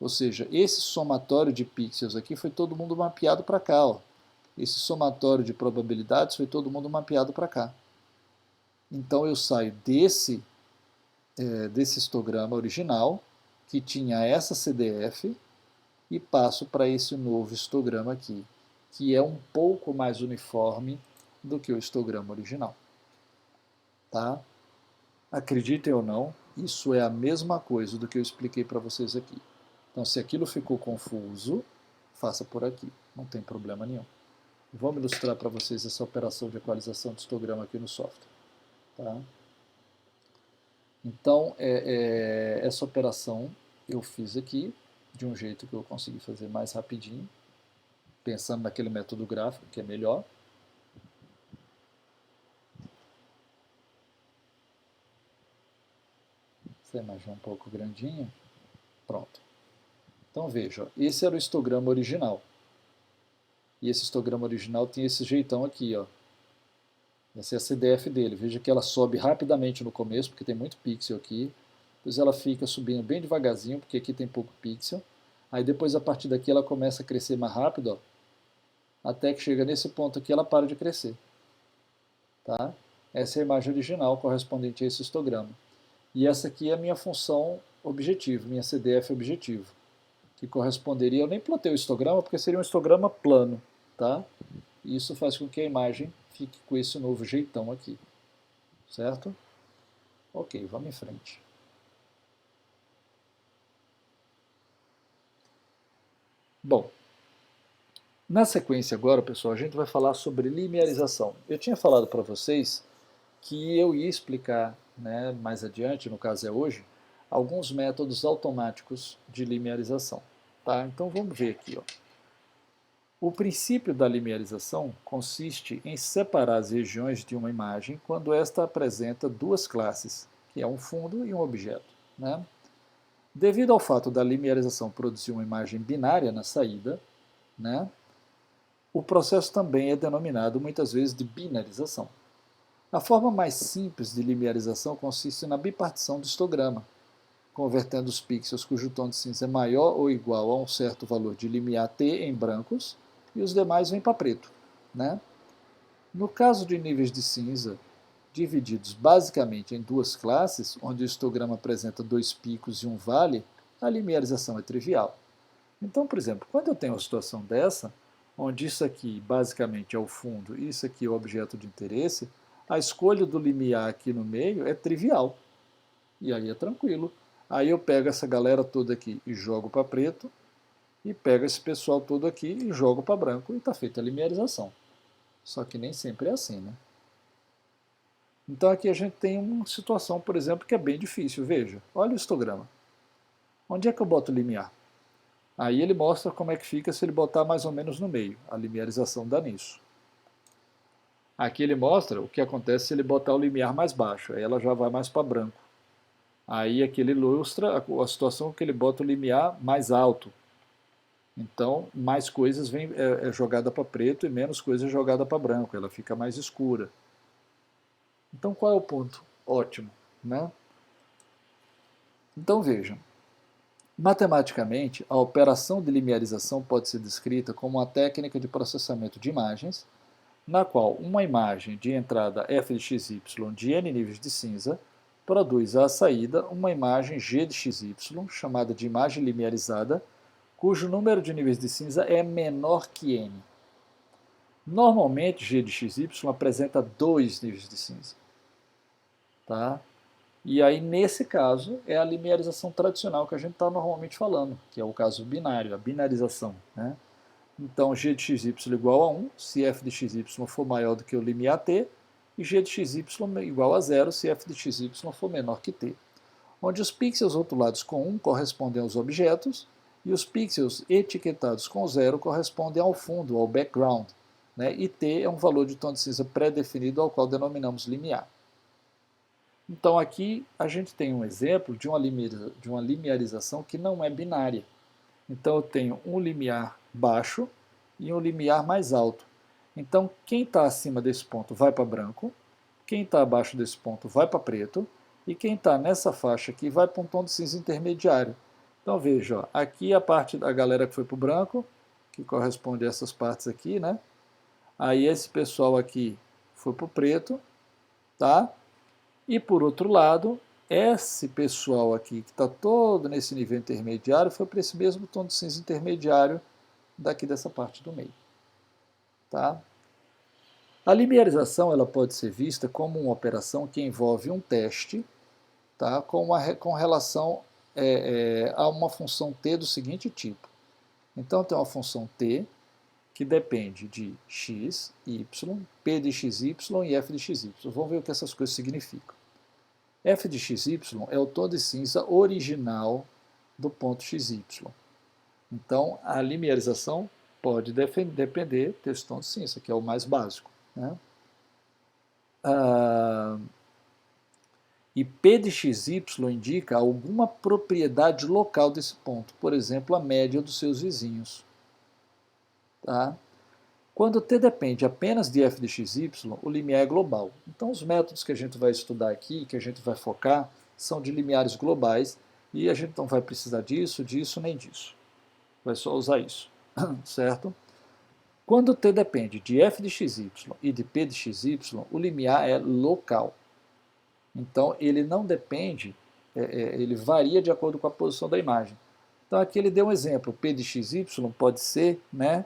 ou seja, esse somatório de pixels aqui foi todo mundo mapeado para cá. Ó. Esse somatório de probabilidades foi todo mundo mapeado para cá. Então eu saio desse histograma original, que tinha essa CDF, e passo para esse novo histograma aqui, que é um pouco mais uniforme do que o histograma original. Tá? Acreditem ou não, isso é a mesma coisa do que eu expliquei para vocês aqui. Então, se aquilo ficou confuso, faça por aqui, não tem problema nenhum. Vamos ilustrar para vocês essa operação de equalização de histograma aqui no software. Tá? Então, essa operação eu fiz aqui de um jeito que eu consegui fazer mais rapidinho, pensando naquele método gráfico, que é melhor. Essa imagem é um pouco grandinha. Pronto. Então veja, esse era o histograma original. E esse histograma original tem esse jeitão aqui, ó. Essa é a CDF dele. Veja que ela sobe rapidamente no começo, porque tem muito pixel aqui. Depois ela fica subindo bem devagarzinho, porque aqui tem pouco pixel. Aí depois, a partir daqui, ela começa a crescer mais rápido, ó, até que chega nesse ponto aqui, ela para de crescer. Tá? Essa é a imagem original correspondente a esse histograma. E essa aqui é a minha função objetivo, minha CDF objetivo, que corresponderia, eu nem plotei o histograma, porque seria um histograma plano. Tá? E isso faz com que a imagem fique com esse novo jeitão aqui. Certo? Ok, vamos em frente. Bom, na sequência agora, pessoal, a gente vai falar sobre linearização. Eu tinha falado para vocês que eu ia explicar, né, mais adiante, no caso é hoje, alguns métodos automáticos de linearização. Tá? Então vamos ver aqui. Ó. O princípio da linearização consiste em separar as regiões de uma imagem quando esta apresenta duas classes, que é um fundo e um objeto. Né? Devido ao fato da linearização produzir uma imagem binária na saída, né, o processo também é denominado muitas vezes de binarização. A forma mais simples de limiarização consiste na bipartição do histograma, convertendo os pixels cujo tom de cinza é maior ou igual a um certo valor de limiar T em brancos e os demais vêm para preto, né? No caso de níveis de cinza divididos basicamente em duas classes, onde o histograma apresenta dois picos e um vale, a limiarização é trivial. Então, por exemplo, quando eu tenho uma situação dessa, onde isso aqui basicamente é o fundo e isso aqui é o objeto de interesse, a escolha do limiar aqui no meio é trivial. E aí é tranquilo. Aí eu pego essa galera toda aqui e jogo para preto, e pego esse pessoal todo aqui e jogo para branco, e está feita a limiarização. Só que nem sempre é assim, né? Então aqui a gente tem uma situação, por exemplo, que é bem difícil. Veja, olha o histograma. Onde é que eu boto o limiar? Aí ele mostra como é que fica se ele botar mais ou menos no meio. A limiarização dá nisso. Aqui ele mostra o que acontece se ele botar o limiar mais baixo. Aí ela já vai mais para branco. Aí aqui ele ilustra a situação que ele bota o limiar mais alto. Então, mais coisas é jogada para preto e menos coisas jogada para branco. Ela fica mais escura. Então, qual é o ponto? Ótimo, né? Então, vejam. Matematicamente, a operação de limiarização pode ser descrita como uma técnica de processamento de imagens, na qual uma imagem de entrada f de xy de n níveis de cinza produz à saída uma imagem g de xy, chamada de imagem limiarizada, cujo número de níveis de cinza é menor que n. Normalmente, g de xy apresenta 2 níveis de cinza. Tá? E aí, nesse caso, é a limiarização tradicional que a gente está normalmente falando, que é o caso binário, a binarização. Né? Então, g de xy igual a 1, se f de xy for maior do que o limiar t, e g de xy igual a 0, se f de xy for menor que t. Onde os pixels rotulados com 1 correspondem aos objetos, e os pixels etiquetados com 0 correspondem ao fundo, ao background. Né? E t é um valor de tom de cinza pré-definido ao qual denominamos limiar. Então aqui a gente tem um exemplo de uma limiarização que não é binária. Então eu tenho um limiar baixo e um limiar mais alto. Então quem está acima desse ponto vai para branco, quem está abaixo desse ponto vai para preto, e quem está nessa faixa aqui vai para um tom de cinza intermediário. Então veja, ó, aqui a parte da galera que foi para o branco, que corresponde a essas partes aqui, né? Aí esse pessoal aqui foi para o preto, tá? E por outro lado, esse pessoal aqui que está todo nesse nível intermediário foi para esse mesmo tom de cinza intermediário daqui dessa parte do meio. Tá? A limiarização ela pode ser vista como uma operação que envolve um teste, tá? com relação a uma função t do seguinte tipo. Então tem uma função t que depende de x, y, p de xy e f de xy. Vamos ver o que essas coisas significam. F de xy é o tom de cinza original do ponto xy. Então, a limiarização pode depender desse tom de cinza, que é o mais básico. Né? E P de xy indica alguma propriedade local desse ponto, por exemplo, a média dos seus vizinhos. Tá? Quando t depende apenas de f de xy, o limiar é global. Então, os métodos que a gente vai estudar aqui, que a gente vai focar, são de limiares globais, e a gente não vai precisar disso, nem disso. Vai só usar isso, certo? Quando t depende de f de xy e de p de xy, o limiar é local. Então, ele não depende, ele varia de acordo com a posição da imagem. Então, aqui ele deu um exemplo, p de xy pode ser, né,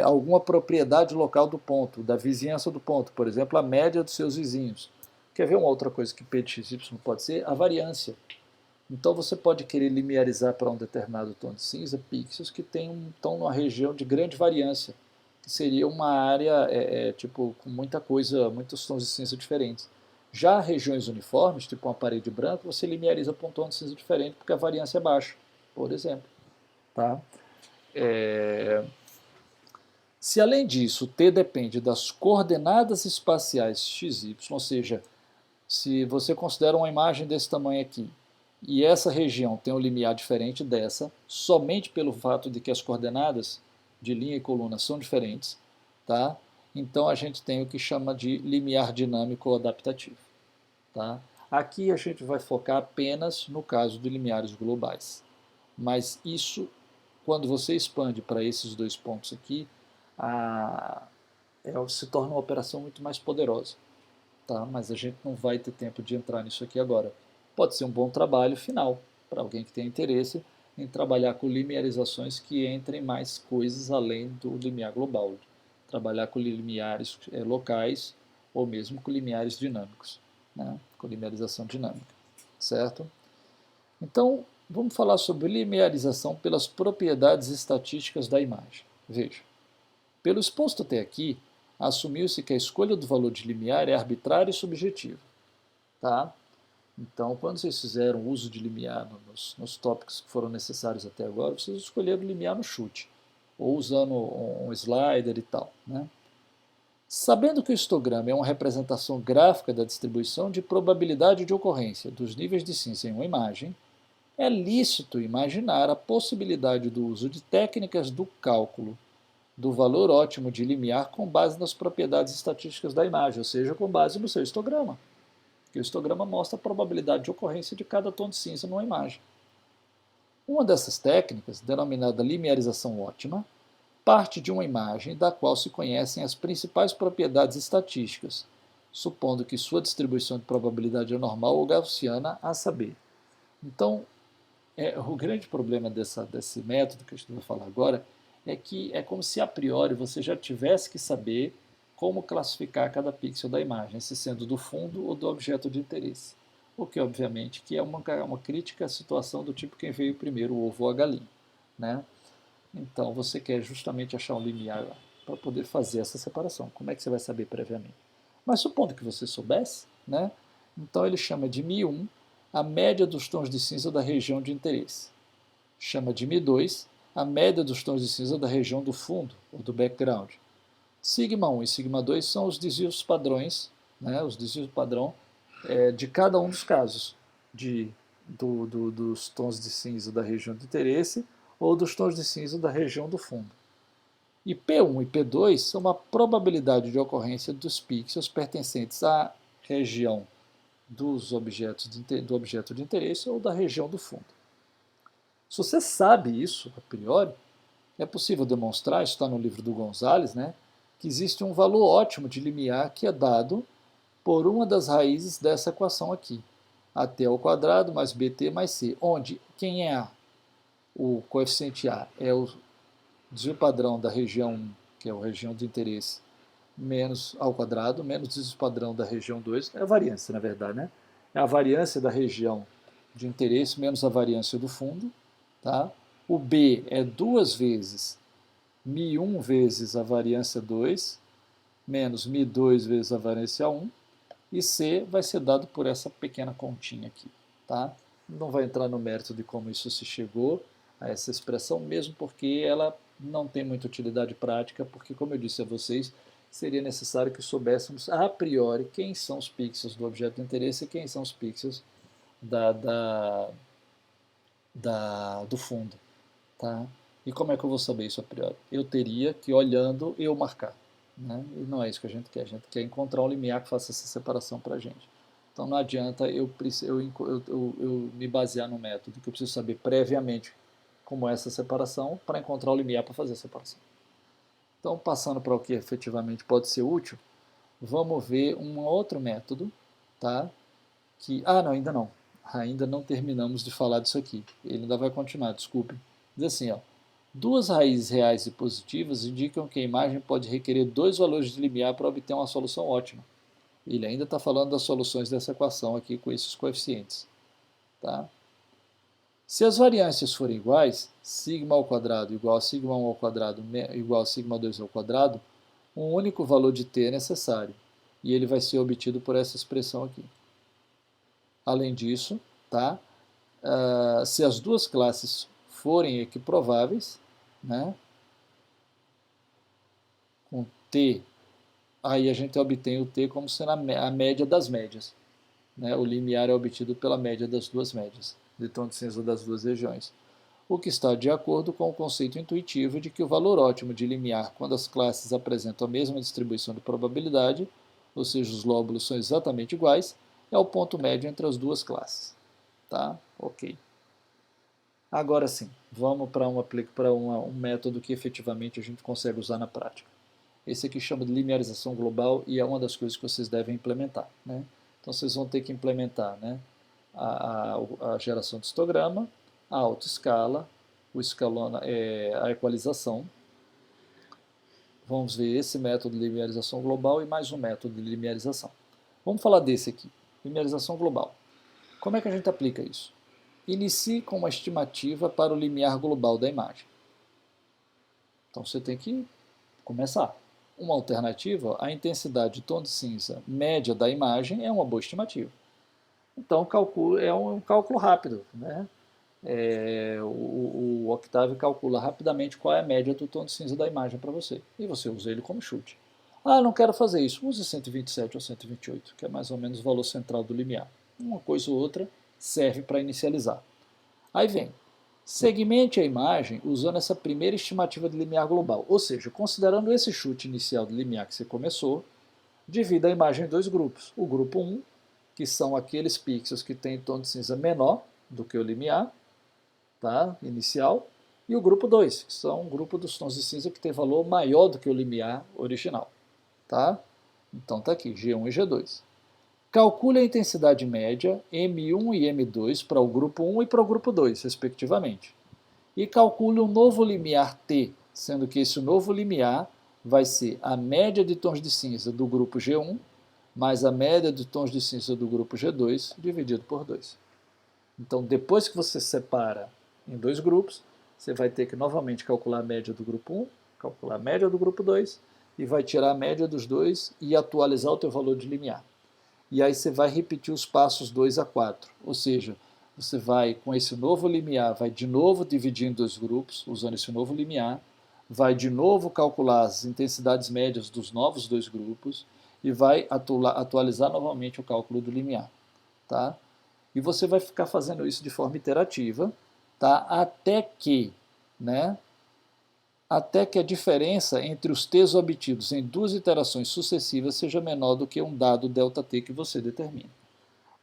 alguma propriedade local do ponto, da vizinhança do ponto, por exemplo, a média dos seus vizinhos. Quer ver uma outra coisa que P de xy pode ser? A variância. Então você pode querer limiarizar para um determinado tom de cinza pixels que estão numa região de grande variância, que seria uma área tipo, com muita coisa, muitos tons de cinza diferentes. Já regiões uniformes, tipo uma parede branca, você limiariza para um tom de cinza diferente porque a variância é baixa, por exemplo. Tá? Se além disso t depende das coordenadas espaciais xy, ou seja, se você considera uma imagem desse tamanho aqui e essa região tem um limiar diferente dessa, somente pelo fato de que as coordenadas de linha e coluna são diferentes, tá? então a gente tem o que chama de limiar dinâmico ou adaptativo. Tá? Aqui a gente vai focar apenas no caso de limiares globais. Mas isso, quando você expande para esses dois pontos aqui, se torna uma operação muito mais poderosa. Tá? Mas a gente não vai ter tempo de entrar nisso aqui agora. Pode ser um bom trabalho final para alguém que tenha interesse em trabalhar com limiarizações que entrem mais coisas além do limiar global. Trabalhar com limiares locais ou mesmo com limiares dinâmicos, né? Com limiarização dinâmica, certo? Então, vamos falar sobre limiarização pelas propriedades estatísticas da imagem. Veja, pelo exposto até aqui, assumiu-se que a escolha do valor de limiar é arbitrária e subjetiva. Tá? Então, quando vocês fizeram uso de limiar nos tópicos que foram necessários até agora, vocês escolheram limiar no chute, ou usando um slider e tal. Né? Sabendo que o histograma é uma representação gráfica da distribuição de probabilidade de ocorrência dos níveis de cinza em uma imagem, é lícito imaginar a possibilidade do uso de técnicas do cálculo do valor ótimo de limiar com base nas propriedades estatísticas da imagem, ou seja, com base no seu histograma. Que o histograma mostra a probabilidade de ocorrência de cada tom de cinza numa imagem. Uma dessas técnicas, denominada limiarização ótima, parte de uma imagem da qual se conhecem as principais propriedades estatísticas, supondo que sua distribuição de probabilidade é normal ou gaussiana, a saber. Então, o grande problema desse método que a gente vai falar agora é que é como se a priori você já tivesse que saber como classificar cada pixel da imagem, se sendo do fundo ou do objeto de interesse. O que, obviamente, que é uma crítica à situação do tipo quem veio primeiro, o ovo ou a galinha. Né? Então, você quer justamente achar um limiar para poder fazer essa separação. Como é que você vai saber previamente? Mas supondo que você soubesse, né? Então ele chama de μ1 a média dos tons de cinza da região de interesse. Chama de μ2 a média dos tons de cinza da região do fundo, ou do background. Sigma 1 e sigma 2 são os desvios padrões, né, os desvios padrão de cada um dos casos, dos tons de cinza da região de interesse ou dos tons de cinza da região do fundo. E P1 e P2 são a probabilidade de ocorrência dos pixels pertencentes à região do objeto de interesse ou da região do fundo. Se você sabe isso, a priori, é possível demonstrar, isso está no livro do Gonzalez, né, que existe um valor ótimo de limiar que é dado por uma das raízes dessa equação aqui, AT ao quadrado mais BT mais C, onde quem é A? O coeficiente A é o desvio padrão da região 1, que é a região de interesse, menos ao quadrado, menos o desvio padrão da região 2, é a variância, na verdade, né? É a variância da região de interesse menos a variância do fundo, tá? O B é 2 vezes μ1 vezes a variância 2, menos μ2 vezes a variância 1, e C vai ser dado por essa pequena continha aqui. Tá? Não vai entrar no mérito de como isso se chegou a essa expressão, mesmo porque ela não tem muita utilidade prática, porque, como eu disse a vocês, seria necessário que soubéssemos a priori quem são os pixels do objeto de interesse e quem são os pixels do fundo. Tá? E como é que eu vou saber isso a priori? Eu teria que, olhando, eu marcar. Né? E não é isso que a gente quer encontrar um limiar que faça essa separação para a gente. Então não adianta eu me basear no método, que eu preciso saber previamente como é essa separação para encontrar o limiar para fazer a separação. Então, passando para o que efetivamente pode ser útil, vamos ver um outro método, tá? Não, ainda não. Ainda não terminamos de falar disso aqui. Ele ainda vai continuar, desculpe. Diz assim, ó. Duas raízes reais e positivas indicam que a imagem pode requerer dois valores de limiar para obter uma solução ótima. Ele ainda está falando das soluções dessa equação aqui com esses coeficientes. Tá? Se as variâncias forem iguais, sigma ao quadrado igual a sigma 1 ao quadrado igual a sigma 2 ao quadrado, um único valor de t é necessário, e ele vai ser obtido por essa expressão aqui. Além disso, tá? Se as duas classes forem equiprováveis, né? Com t, aí a gente obtém o t como sendo a média das médias. Né? O limiar é obtido pela média das duas médias, de tom de cinza das duas regiões. o que está de acordo com o conceito intuitivo de que o valor ótimo de limiar quando as classes apresentam a mesma distribuição de probabilidade, ou seja, os lóbulos são exatamente iguais, é o ponto médio entre as duas classes. Tá? Ok. Agora sim, vamos para um método que efetivamente a gente consegue usar na prática. Esse aqui chama de linearização global e é uma das coisas que vocês devem implementar. Né? Então vocês vão ter que implementar, né, a geração de histograma, a autoescala, a equalização. Vamos ver esse método de linearização global e mais um método de linearização. Vamos falar desse aqui, linearização global. Como é que a gente aplica isso? Inicie com uma estimativa para o limiar global da imagem. Então você tem que começar. Uma alternativa, a intensidade de tom de cinza média da imagem é uma boa estimativa. Então é um cálculo rápido. Né? O Octave calcula rapidamente qual é a média do tom de cinza da imagem para você. E você usa ele como chute. Ah, não quero fazer isso. Use 127 ou 128, que é mais ou menos o valor central do limiar. Uma coisa ou outra serve para inicializar. Aí vem, segmente a imagem usando essa primeira estimativa de limiar global. Ou seja, considerando esse chute inicial de limiar que você começou, divida a imagem em dois grupos. O grupo 1, que são aqueles pixels que têm tom de cinza menor do que o limiar, tá, inicial, e o grupo 2, que são um grupo dos tons de cinza que tem valor maior do que o limiar original. Tá? Então está aqui, G1 e G2. Calcule a intensidade média M1 e M2 para o grupo 1 e para o grupo 2, respectivamente. E calcule um novo limiar T, sendo que esse novo limiar vai ser a média de tons de cinza do grupo G1 mais a média de tons de cinza do grupo G2 dividido por 2. Então, depois que você separa em dois grupos, você vai ter que novamente calcular a média do grupo 1, calcular a média do grupo 2 e vai tirar a média dos dois e atualizar o teu valor de limiar. E aí você vai repetir os passos 2 a 4, ou seja, você vai, com esse novo limiar, vai de novo dividir em dois grupos, usando esse novo limiar, vai de novo calcular as intensidades médias dos novos dois grupos e vai atualizar novamente o cálculo do limiar. Tá? E você vai ficar fazendo isso de forma iterativa, tá? Até que a diferença entre os t's obtidos em duas iterações sucessivas seja menor do que um dado ΔT que você determina.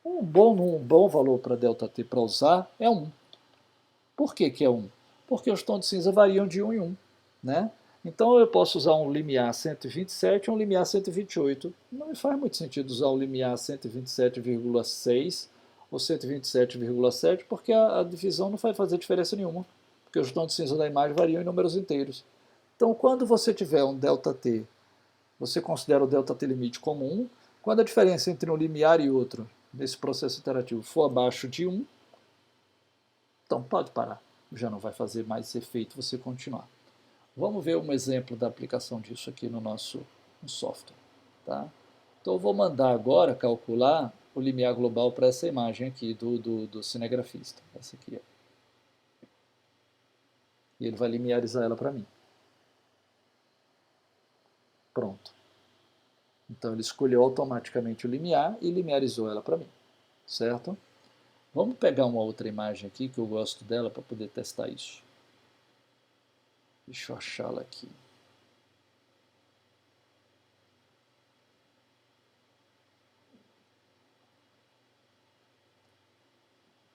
Um bom valor para ΔT para usar é 1. Por que é 1? Porque os tons de cinza variam de 1 em 1. Né? Então eu posso usar um limiar 127 ou um limiar 128. Não me faz muito sentido usar um limiar 127,6 ou 127,7, porque a divisão não vai fazer diferença nenhuma, porque os tons de cinza da imagem variam em números inteiros. Então, quando você tiver um ΔT, você considera o ΔT limite como 1. Quando a diferença entre um limiar e outro, nesse processo iterativo, for abaixo de 1, então pode parar. Já não vai fazer mais efeito você continuar. Vamos ver um exemplo da aplicação disso aqui no nosso software. Tá? Então eu vou mandar agora calcular o limiar global para essa imagem aqui do cinegrafista. Essa aqui. Ó. E ele vai limiarizar ela para mim. Pronto. Então ele escolheu automaticamente o limiar e limiarizou ela para mim. Certo? Vamos pegar uma outra imagem aqui que eu gosto dela para poder testar isso. Deixa eu achá-la aqui.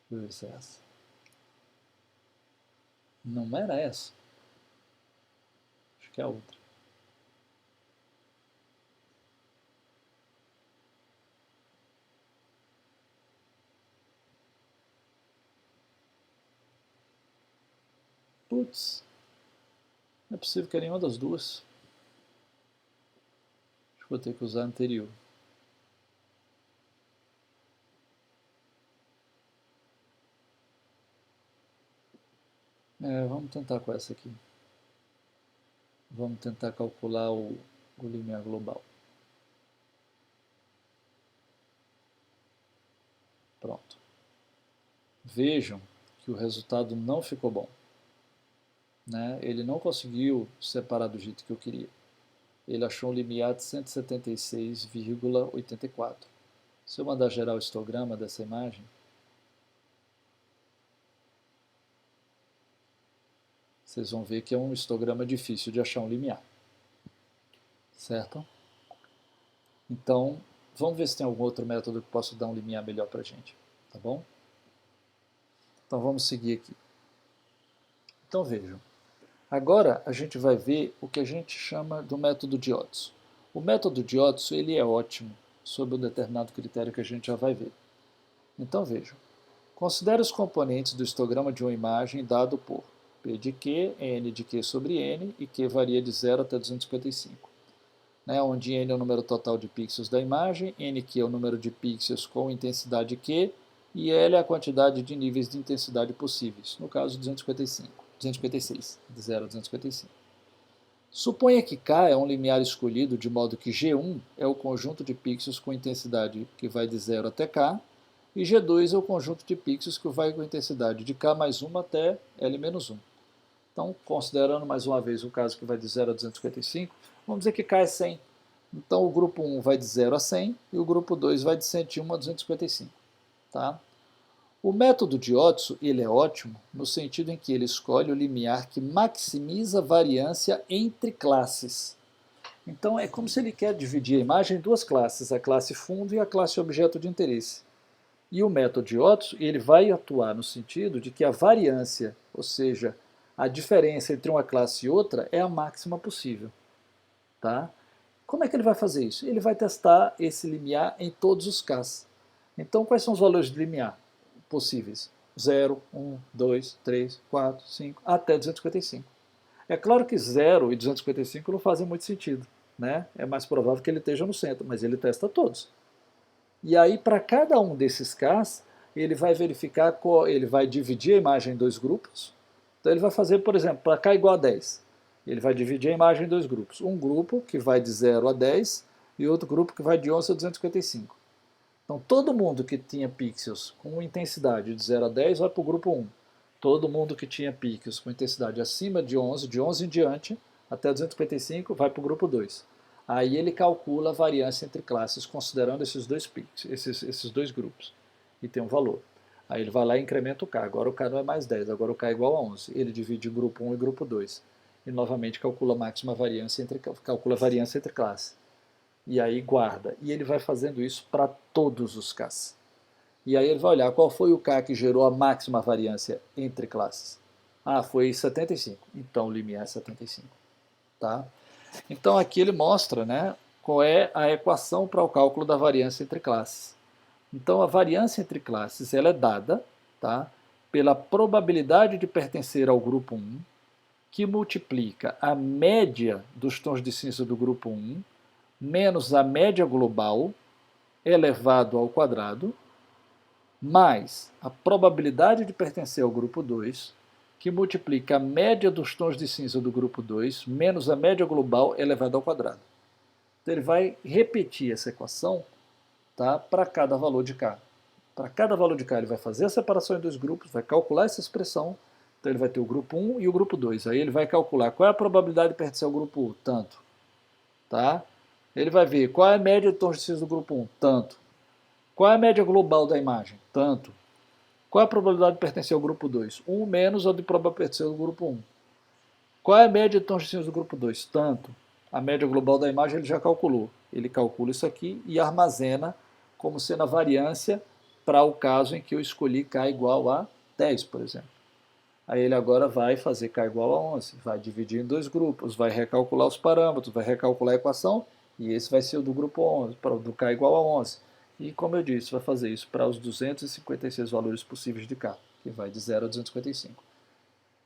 Deixa eu ver se é essa. Não era essa. Acho que é a outra. Putz, não é possível que é nenhuma das duas. Acho que vou ter que usar a anterior. Vamos tentar com essa aqui. Vamos tentar calcular o limiar global. Pronto. Vejam que o resultado não ficou bom. Né? Ele não conseguiu separar do jeito que eu queria. Ele achou um limiar de 176,84. Se eu mandar gerar o histograma dessa imagem, Vocês vão ver que é um histograma difícil de achar um limiar. Certo? Então, vamos ver se tem algum outro método que possa dar um limiar melhor para a gente. Tá bom? Então, vamos seguir aqui. Então, vejam. Agora, a gente vai ver o que a gente chama do método de Odds. O método de Odds ele é ótimo sob um determinado critério que a gente já vai ver. Então, vejam. Considere os componentes do histograma de uma imagem dado por P de Q, N de Q sobre N, e Q varia de 0 até 255. Onde N é o número total de pixels da imagem, NQ é o número de pixels com intensidade Q, e L é a quantidade de níveis de intensidade possíveis, no caso 256, de 0 a 255. Suponha que K é um limiar escolhido de modo que G1 é o conjunto de pixels com intensidade que vai de 0 até K, e G2 é o conjunto de pixels que vai com intensidade de K mais 1 até L menos 1. Então, considerando mais uma vez o caso que vai de 0 a 255, vamos dizer que K é 100. Então, o grupo 1 vai de 0 a 100 e o grupo 2 vai de 101 a 255. Tá? O método de Odds ele é ótimo no sentido em que ele escolhe o limiar que maximiza a variância entre classes. Então, é como se ele quer dividir a imagem em duas classes, a classe fundo e a classe objeto de interesse. E o método de Odds ele vai atuar no sentido de que a variância, ou seja, a diferença entre uma classe e outra, é a máxima possível. Tá? Como é que ele vai fazer isso? Ele vai testar esse limiar em todos os Ks. Então, quais são os valores de limiar possíveis? 0, 1, 2, 3, 4, 5, até 255. É claro que 0 e 255 não fazem muito sentido. Né? É mais provável que ele esteja no centro, mas ele testa todos. E aí, para cada um desses Ks, ele vai verificar, ele vai dividir a imagem em dois grupos. Então, ele vai fazer, por exemplo, para K igual a 10. Ele vai dividir a imagem em dois grupos. Um grupo que vai de 0 a 10 e outro grupo que vai de 11 a 255. Então, todo mundo que tinha pixels com intensidade de 0 a 10 vai para o grupo 1. Todo mundo que tinha pixels com intensidade acima de 11 em diante, até 255, vai para o grupo 2. Aí ele calcula a variância entre classes, considerando esses dois pixels, esses dois grupos. E tem um valor. Aí ele vai lá e incrementa o K. Agora o K não é mais 10, agora o K é igual a 11. Ele divide o grupo 1 e grupo 2. E novamente calcula a máxima variância calcula a variância entre classes. E aí guarda. E ele vai fazendo isso para todos os Ks. E aí ele vai olhar qual foi o K que gerou a máxima variância entre classes. Ah, foi 75. Então o limiar é 75. Tá? Então aqui ele mostra, né, qual é a equação para o cálculo da variância entre classes. Então a variância entre classes ela é dada, tá, pela probabilidade de pertencer ao grupo 1, que multiplica a média dos tons de cinza do grupo 1 menos a média global elevado ao quadrado, mais a probabilidade de pertencer ao grupo 2, que multiplica a média dos tons de cinza do grupo 2 menos a média global elevado ao quadrado. Então ele vai repetir essa equação, tá, para cada valor de K. Para cada valor de K ele vai fazer a separação em dois grupos, vai calcular essa expressão. Então ele vai ter o grupo 1 e o grupo 2. Aí ele vai calcular qual é a probabilidade de pertencer ao grupo 1, tanto. Tá? Ele vai ver qual é a média de tons de cinza do grupo 1, tanto. Qual é a média global da imagem, tanto. Qual é a probabilidade de pertencer ao grupo 2? 1 menos a de probabilidade de pertencer ao grupo 1. Qual é a média de tons de cinza do grupo 2? Tanto. A média global da imagem ele já calculou. Ele calcula isso aqui e armazena como sendo a variância para o caso em que eu escolhi K igual a 10, por exemplo. Aí ele agora vai fazer K igual a 11, vai dividir em dois grupos, vai recalcular os parâmetros, vai recalcular a equação, e esse vai ser o do grupo 11, para o do K igual a 11. E como eu disse, vai fazer isso para os 256 valores possíveis de K, que vai de 0 a 255.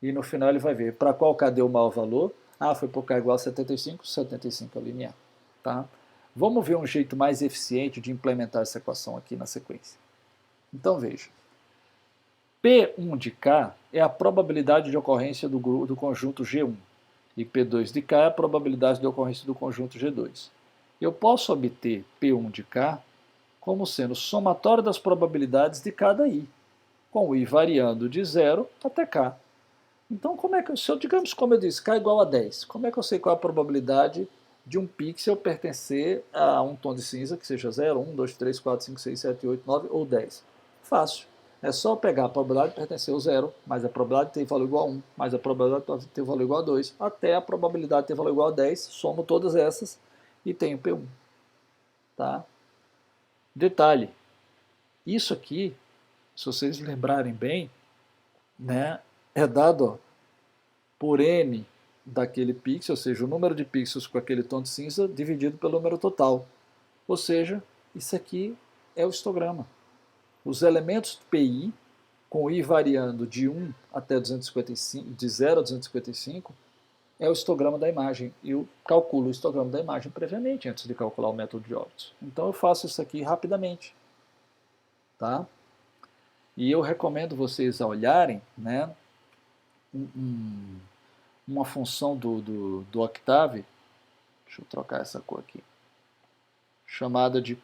E no final ele vai ver para qual K deu o maior valor. Ah, foi por K igual a 75, 75 é o linear. Tá? Vamos ver um jeito mais eficiente de implementar essa equação aqui na sequência. Então veja. P1 de K é a probabilidade de ocorrência do conjunto G1 e P2 de K é a probabilidade de ocorrência do conjunto G2. Eu posso obter P1 de K como sendo o somatório das probabilidades de cada I, com o I variando de 0 até K. Então, digamos como eu disse, K igual a 10, como é que eu sei qual é a probabilidade de um pixel pertencer a um tom de cinza que seja 0, 1, 2, 3, 4, 5, 6, 7, 8, 9 ou 10? Fácil. É só pegar a probabilidade de pertencer ao zero, mais a probabilidade de ter valor igual a 1, mais a probabilidade de ter valor igual a 2, até a probabilidade de ter valor igual a 10, somo todas essas e tenho P1. Tá? Detalhe, isso aqui, se vocês lembrarem bem, né, é dado por n daquele pixel, ou seja, o número de pixels com aquele tom de cinza dividido pelo número total. Ou seja, isso aqui é o histograma. Os elementos PI, com I variando de 1 até 255, de 0 a 255, é o histograma da imagem. Eu calculo o histograma da imagem previamente, antes de calcular o método de óbitos. Então eu faço isso aqui rapidamente. Tá? E eu recomendo vocês a olharem, né, uma função do Octave, deixa eu trocar essa cor aqui, chamada de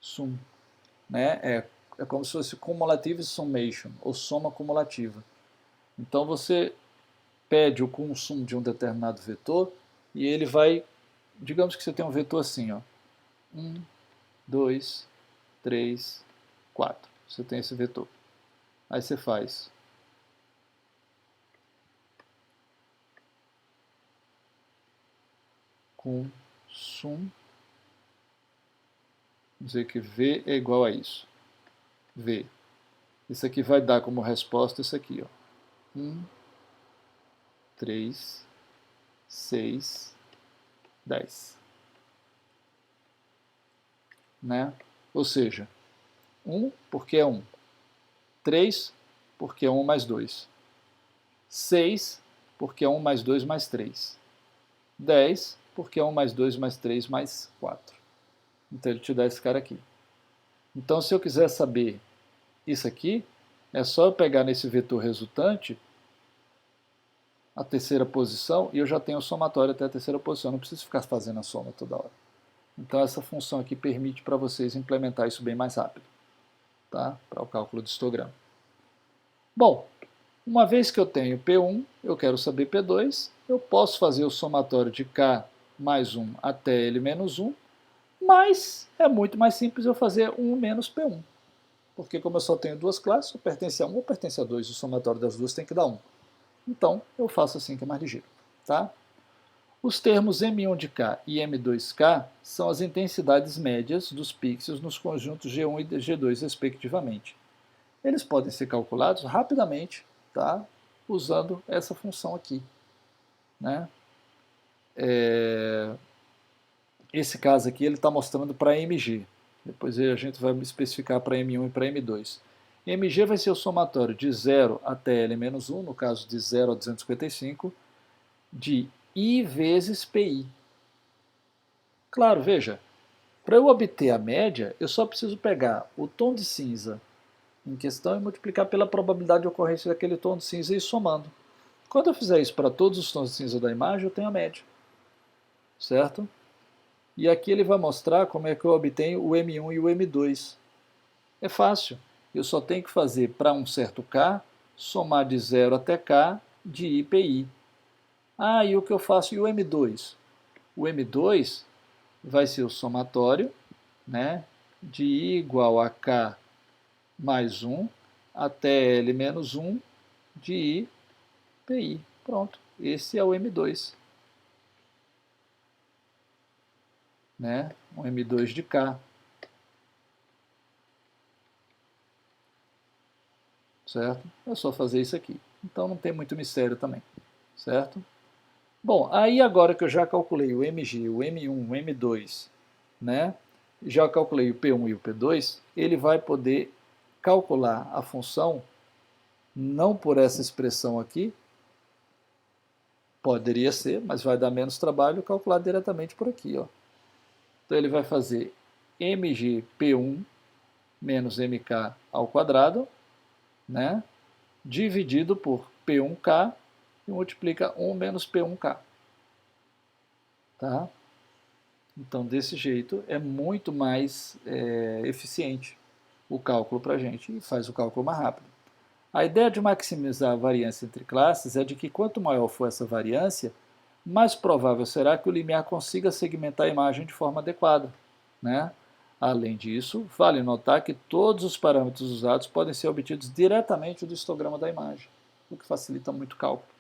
sum, né? É como se fosse cumulative summation, ou soma cumulativa. Então você pede o consum de um determinado vetor e ele vai, digamos que você tem um vetor assim, ó, 1, 2, 3, 4. Você tem esse vetor. Aí você faz consum, dizer que V é igual a isso. V. Isso aqui vai dar como resposta isso aqui, ó. 1, 3, 6, 10. Né? Ou seja, 1 porque é 1. 3 porque é 1 mais 2. 6 porque é 1 mais 2 mais 3. 10 porque é 1 mais 2 mais 3 mais 4. Então ele te dá esse cara aqui. Então se eu quiser saber isso aqui, é só eu pegar nesse vetor resultante a terceira posição e eu já tenho o somatório até a terceira posição. Eu não preciso ficar fazendo a soma toda hora. Então essa função aqui permite para vocês implementar isso bem mais rápido, tá? Para o cálculo do histograma. Bom, uma vez que eu tenho P1, eu quero saber P2, eu posso fazer o somatório de K mais 1 até L menos 1, mas é muito mais simples eu fazer 1 menos P1. Porque como eu só tenho duas classes, eu pertence a 1 ou pertence a 2, o somatório das duas tem que dar 1. Então, eu faço assim que é mais ligeiro. Tá? Os termos M1 de K e M2K são as intensidades médias dos pixels nos conjuntos G1 e G2, respectivamente. Eles podem ser calculados rapidamente, tá? Usando essa função aqui. Né? Esse caso aqui ele está mostrando para MG. Depois a gente vai especificar para M1 e para M2. MG vai ser o somatório de 0 até L menos 1, no caso de 0 a 255, de I vezes PI. Claro, veja, para eu obter a média, eu só preciso pegar o tom de cinza em questão e multiplicar pela probabilidade de ocorrência daquele tom de cinza e ir somando. Quando eu fizer isso para todos os tons de cinza da imagem, eu tenho a média. Certo? E aqui ele vai mostrar como é que eu obtenho o M1 e o M2. É fácil. Eu só tenho que fazer para um certo K, somar de 0 até K de IPI. Ah, e o que eu faço? E o M2? O M2 vai ser o somatório, né, de I igual a K mais 1 até L menos 1 de IPI. Pronto, esse é o M2. Né, um M2 de K. Certo? É só fazer isso aqui. Então não tem muito mistério também. Certo? Bom, aí agora que eu já calculei o MG, o M1, o M2, né? Já calculei o P1 e o P2, ele vai poder calcular a função não por essa expressão aqui, poderia ser, mas vai dar menos trabalho calcular diretamente por aqui, ó. Então ele vai fazer mgp1 menos mk ao quadrado, né, dividido por P1K e multiplica 1 menos P1K. Tá? Então, desse jeito, é muito mais eficiente o cálculo para a gente e faz o cálculo mais rápido. A ideia de maximizar a variância entre classes é de que quanto maior for essa variância, mais provável será que o limiar consiga segmentar a imagem de forma adequada. né? Além disso, vale notar que todos os parâmetros usados podem ser obtidos diretamente do histograma da imagem, o que facilita muito o cálculo.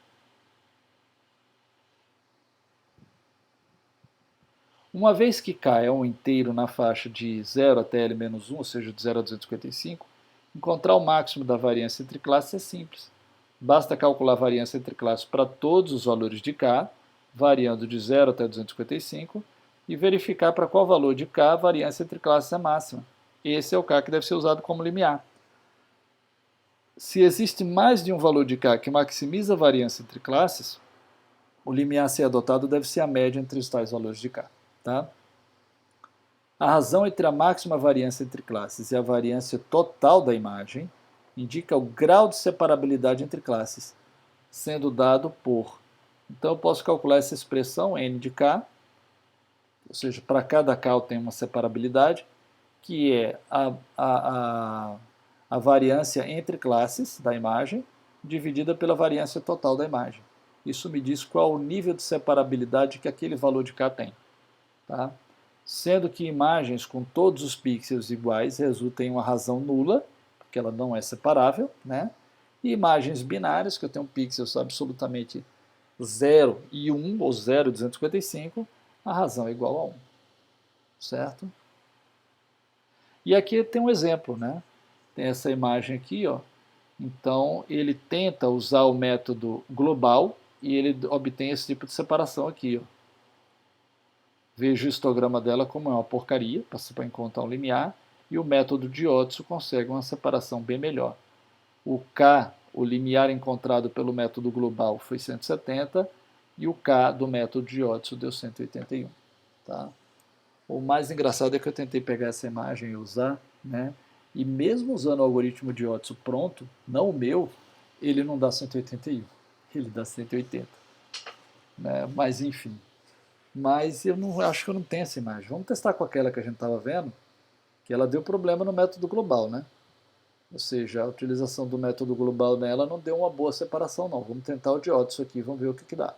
Uma vez que K é um inteiro na faixa de 0 até L-1, ou seja, de 0 a 255, encontrar o máximo da variância entre classes é simples. Basta calcular a variância entre classes para todos os valores de K, variando de 0 até 255, e verificar para qual valor de K a variância entre classes é máxima. Esse é o K que deve ser usado como limiar. Se existe mais de um valor de K que maximiza a variância entre classes, o limiar a ser adotado deve ser a média entre os tais valores de K. Tá? A razão entre a máxima variância entre classes e a variância total da imagem indica o grau de separabilidade entre classes, sendo dado por. Então eu posso calcular essa expressão n de k, ou seja, para cada k eu tenho uma separabilidade, que é a variância entre classes da imagem dividida pela variância total da imagem. Isso me diz qual o nível de separabilidade que aquele valor de k tem. Tá? Sendo que imagens com todos os pixels iguais resultam em uma razão nula, porque ela não é separável, né? E imagens binárias, que eu tenho pixels absolutamente 0 e 1, ou 0 e 255, a razão é igual a 1. Certo? E aqui tem um exemplo, né? Tem essa imagem aqui, ó. Então, ele tenta usar o método global e ele obtém esse tipo de separação aqui, ó. Vejo o histograma dela como é uma porcaria, para encontrar um limiar, e o método de Otto consegue uma separação bem melhor. O K, o limiar encontrado pelo método global, foi 170, e o K do método de Otto deu 181. Tá? O mais engraçado é que eu tentei pegar essa imagem e usar, né? E mesmo usando o algoritmo de Otto pronto, não o meu, ele não dá 181, ele dá 180. Né? Mas enfim. Mas eu não acho que eu não tenho essa imagem. Vamos testar com aquela que a gente estava vendo, que ela deu problema no método global, né? Ou seja, a utilização do método global nela não deu uma boa separação, não. Vamos tentar o de Otto aqui, vamos ver o que dá.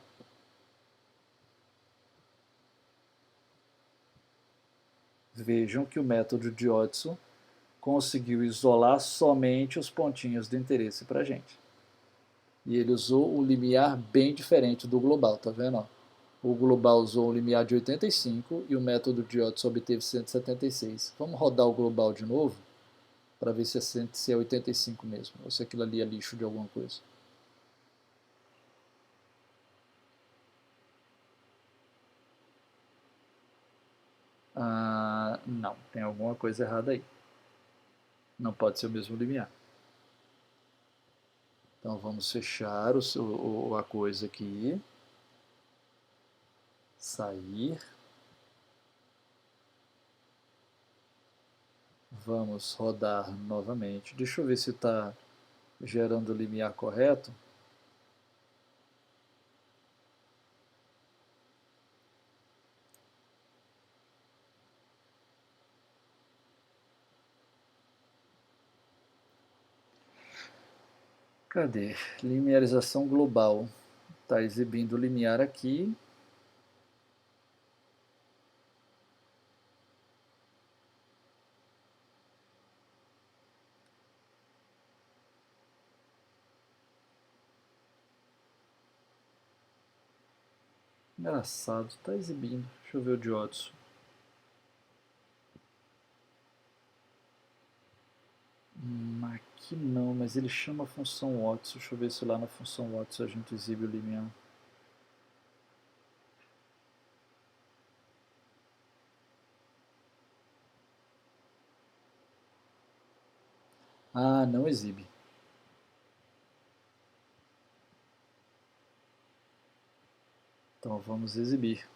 Vejam que o método de Otto conseguiu isolar somente os pontinhos de interesse para a gente. E ele usou um limiar bem diferente do global, tá vendo? O global usou um limiar de 85 e o método de Otto obteve 176. Vamos rodar o global de novo para ver se é 85 mesmo, ou se aquilo ali é lixo de alguma coisa. Não, tem alguma coisa errada aí. Não pode ser o mesmo limiar. Então vamos fechar a coisa aqui. Sair. Vamos rodar novamente. Deixa eu ver se está gerando o limiar correto. Cadê? Linearização global. Está exibindo o limiar aqui. Engraçado, está exibindo. Deixa eu ver o de Odds. Aqui não, mas ele chama a função Watts. Deixa eu ver se lá na função Watts a gente exibe o limiar. Não exibe. Então vamos exibir.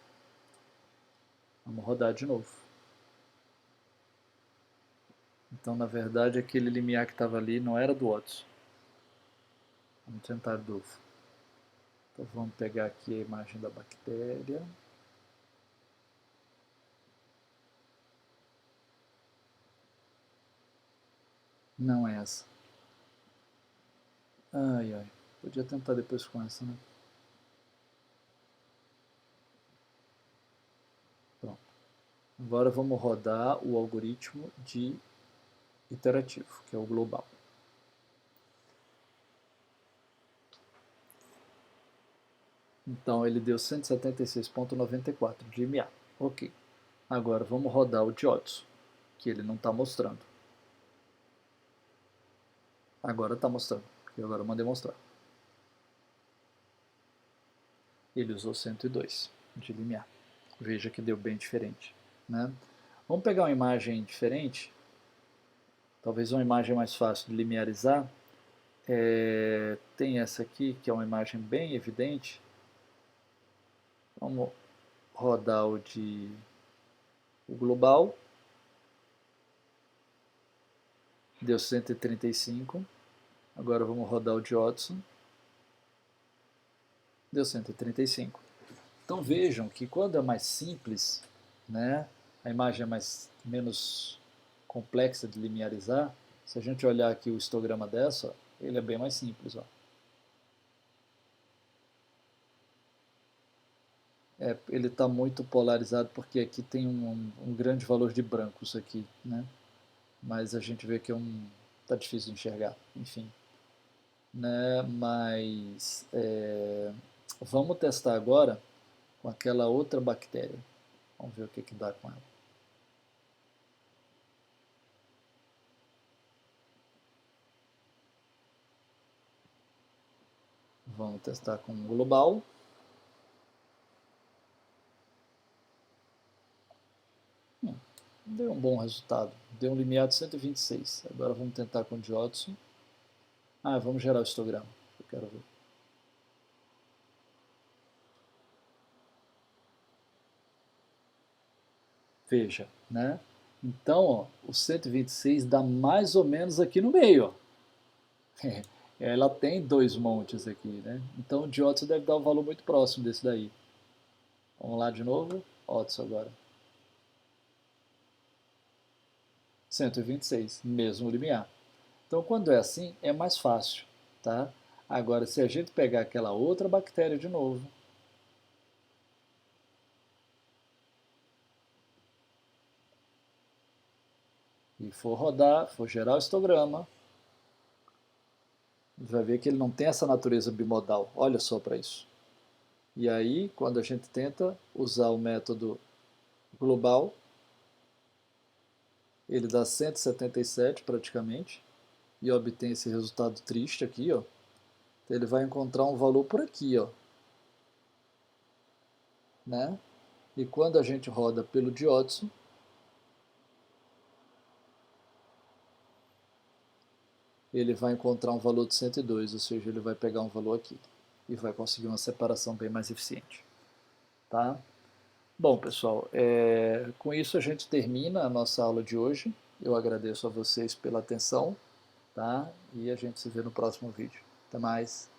Vamos rodar de novo. Então, na verdade, aquele limiar que estava ali não era do Watts. Vamos tentar de novo. Então vamos pegar aqui a imagem da bactéria. Não é essa. Ai, ai. Podia tentar depois com essa, né? Pronto. Agora vamos rodar o algoritmo de iterativo, que é o global. Então ele deu 176,94 de IMA. Ok. Agora vamos rodar o de Odds, que ele não está mostrando. Agora está mostrando, porque agora eu mandei mostrar. Ele usou 102 de limiar. Veja que deu bem diferente. Né? Vamos pegar uma imagem diferente, talvez uma imagem mais fácil de linearizar. Tem essa aqui, que é uma imagem bem evidente. Vamos rodar o global. Deu 135. Agora vamos rodar o de Odson. Deu 135. Então vejam que quando é mais simples, né, a imagem é menos complexa de linearizar. Se a gente olhar aqui o histograma dessa, ó, ele é bem mais simples. Ó. Ele está muito polarizado porque aqui tem um grande valor de brancos aqui, né? Mas a gente vê que tá difícil de enxergar, enfim. Né? Mas vamos testar agora com aquela outra bactéria. Vamos ver o que dá com ela. Vamos testar com o global. Deu um bom resultado. Deu um limiar de 126. Agora vamos tentar com o de Odson. Vamos gerar o histograma. Eu quero ver. Veja, né? Então, ó, o 126 dá mais ou menos aqui no meio. Ó. Ela tem dois montes aqui, né? Então o de Odson deve dar um valor muito próximo desse daí. Vamos lá de novo. Odson agora. 126, mesmo limiar. Então, quando é assim, é mais fácil, tá? Agora, se a gente pegar aquela outra bactéria de novo, e for rodar, for gerar o histograma, vai ver que ele não tem essa natureza bimodal. Olha só para isso. E aí, quando a gente tenta usar o método global, ele dá 177 praticamente, e obtém esse resultado triste aqui, ó. Então, ele vai encontrar um valor por aqui, ó. Né? E quando a gente roda pelo de Odson, ele vai encontrar um valor de 102, ou seja, ele vai pegar um valor aqui e vai conseguir uma separação bem mais eficiente. Tá? Bom, pessoal, com isso a gente termina a nossa aula de hoje. Eu agradeço a vocês pela atenção, tá? E a gente se vê no próximo vídeo. Até mais.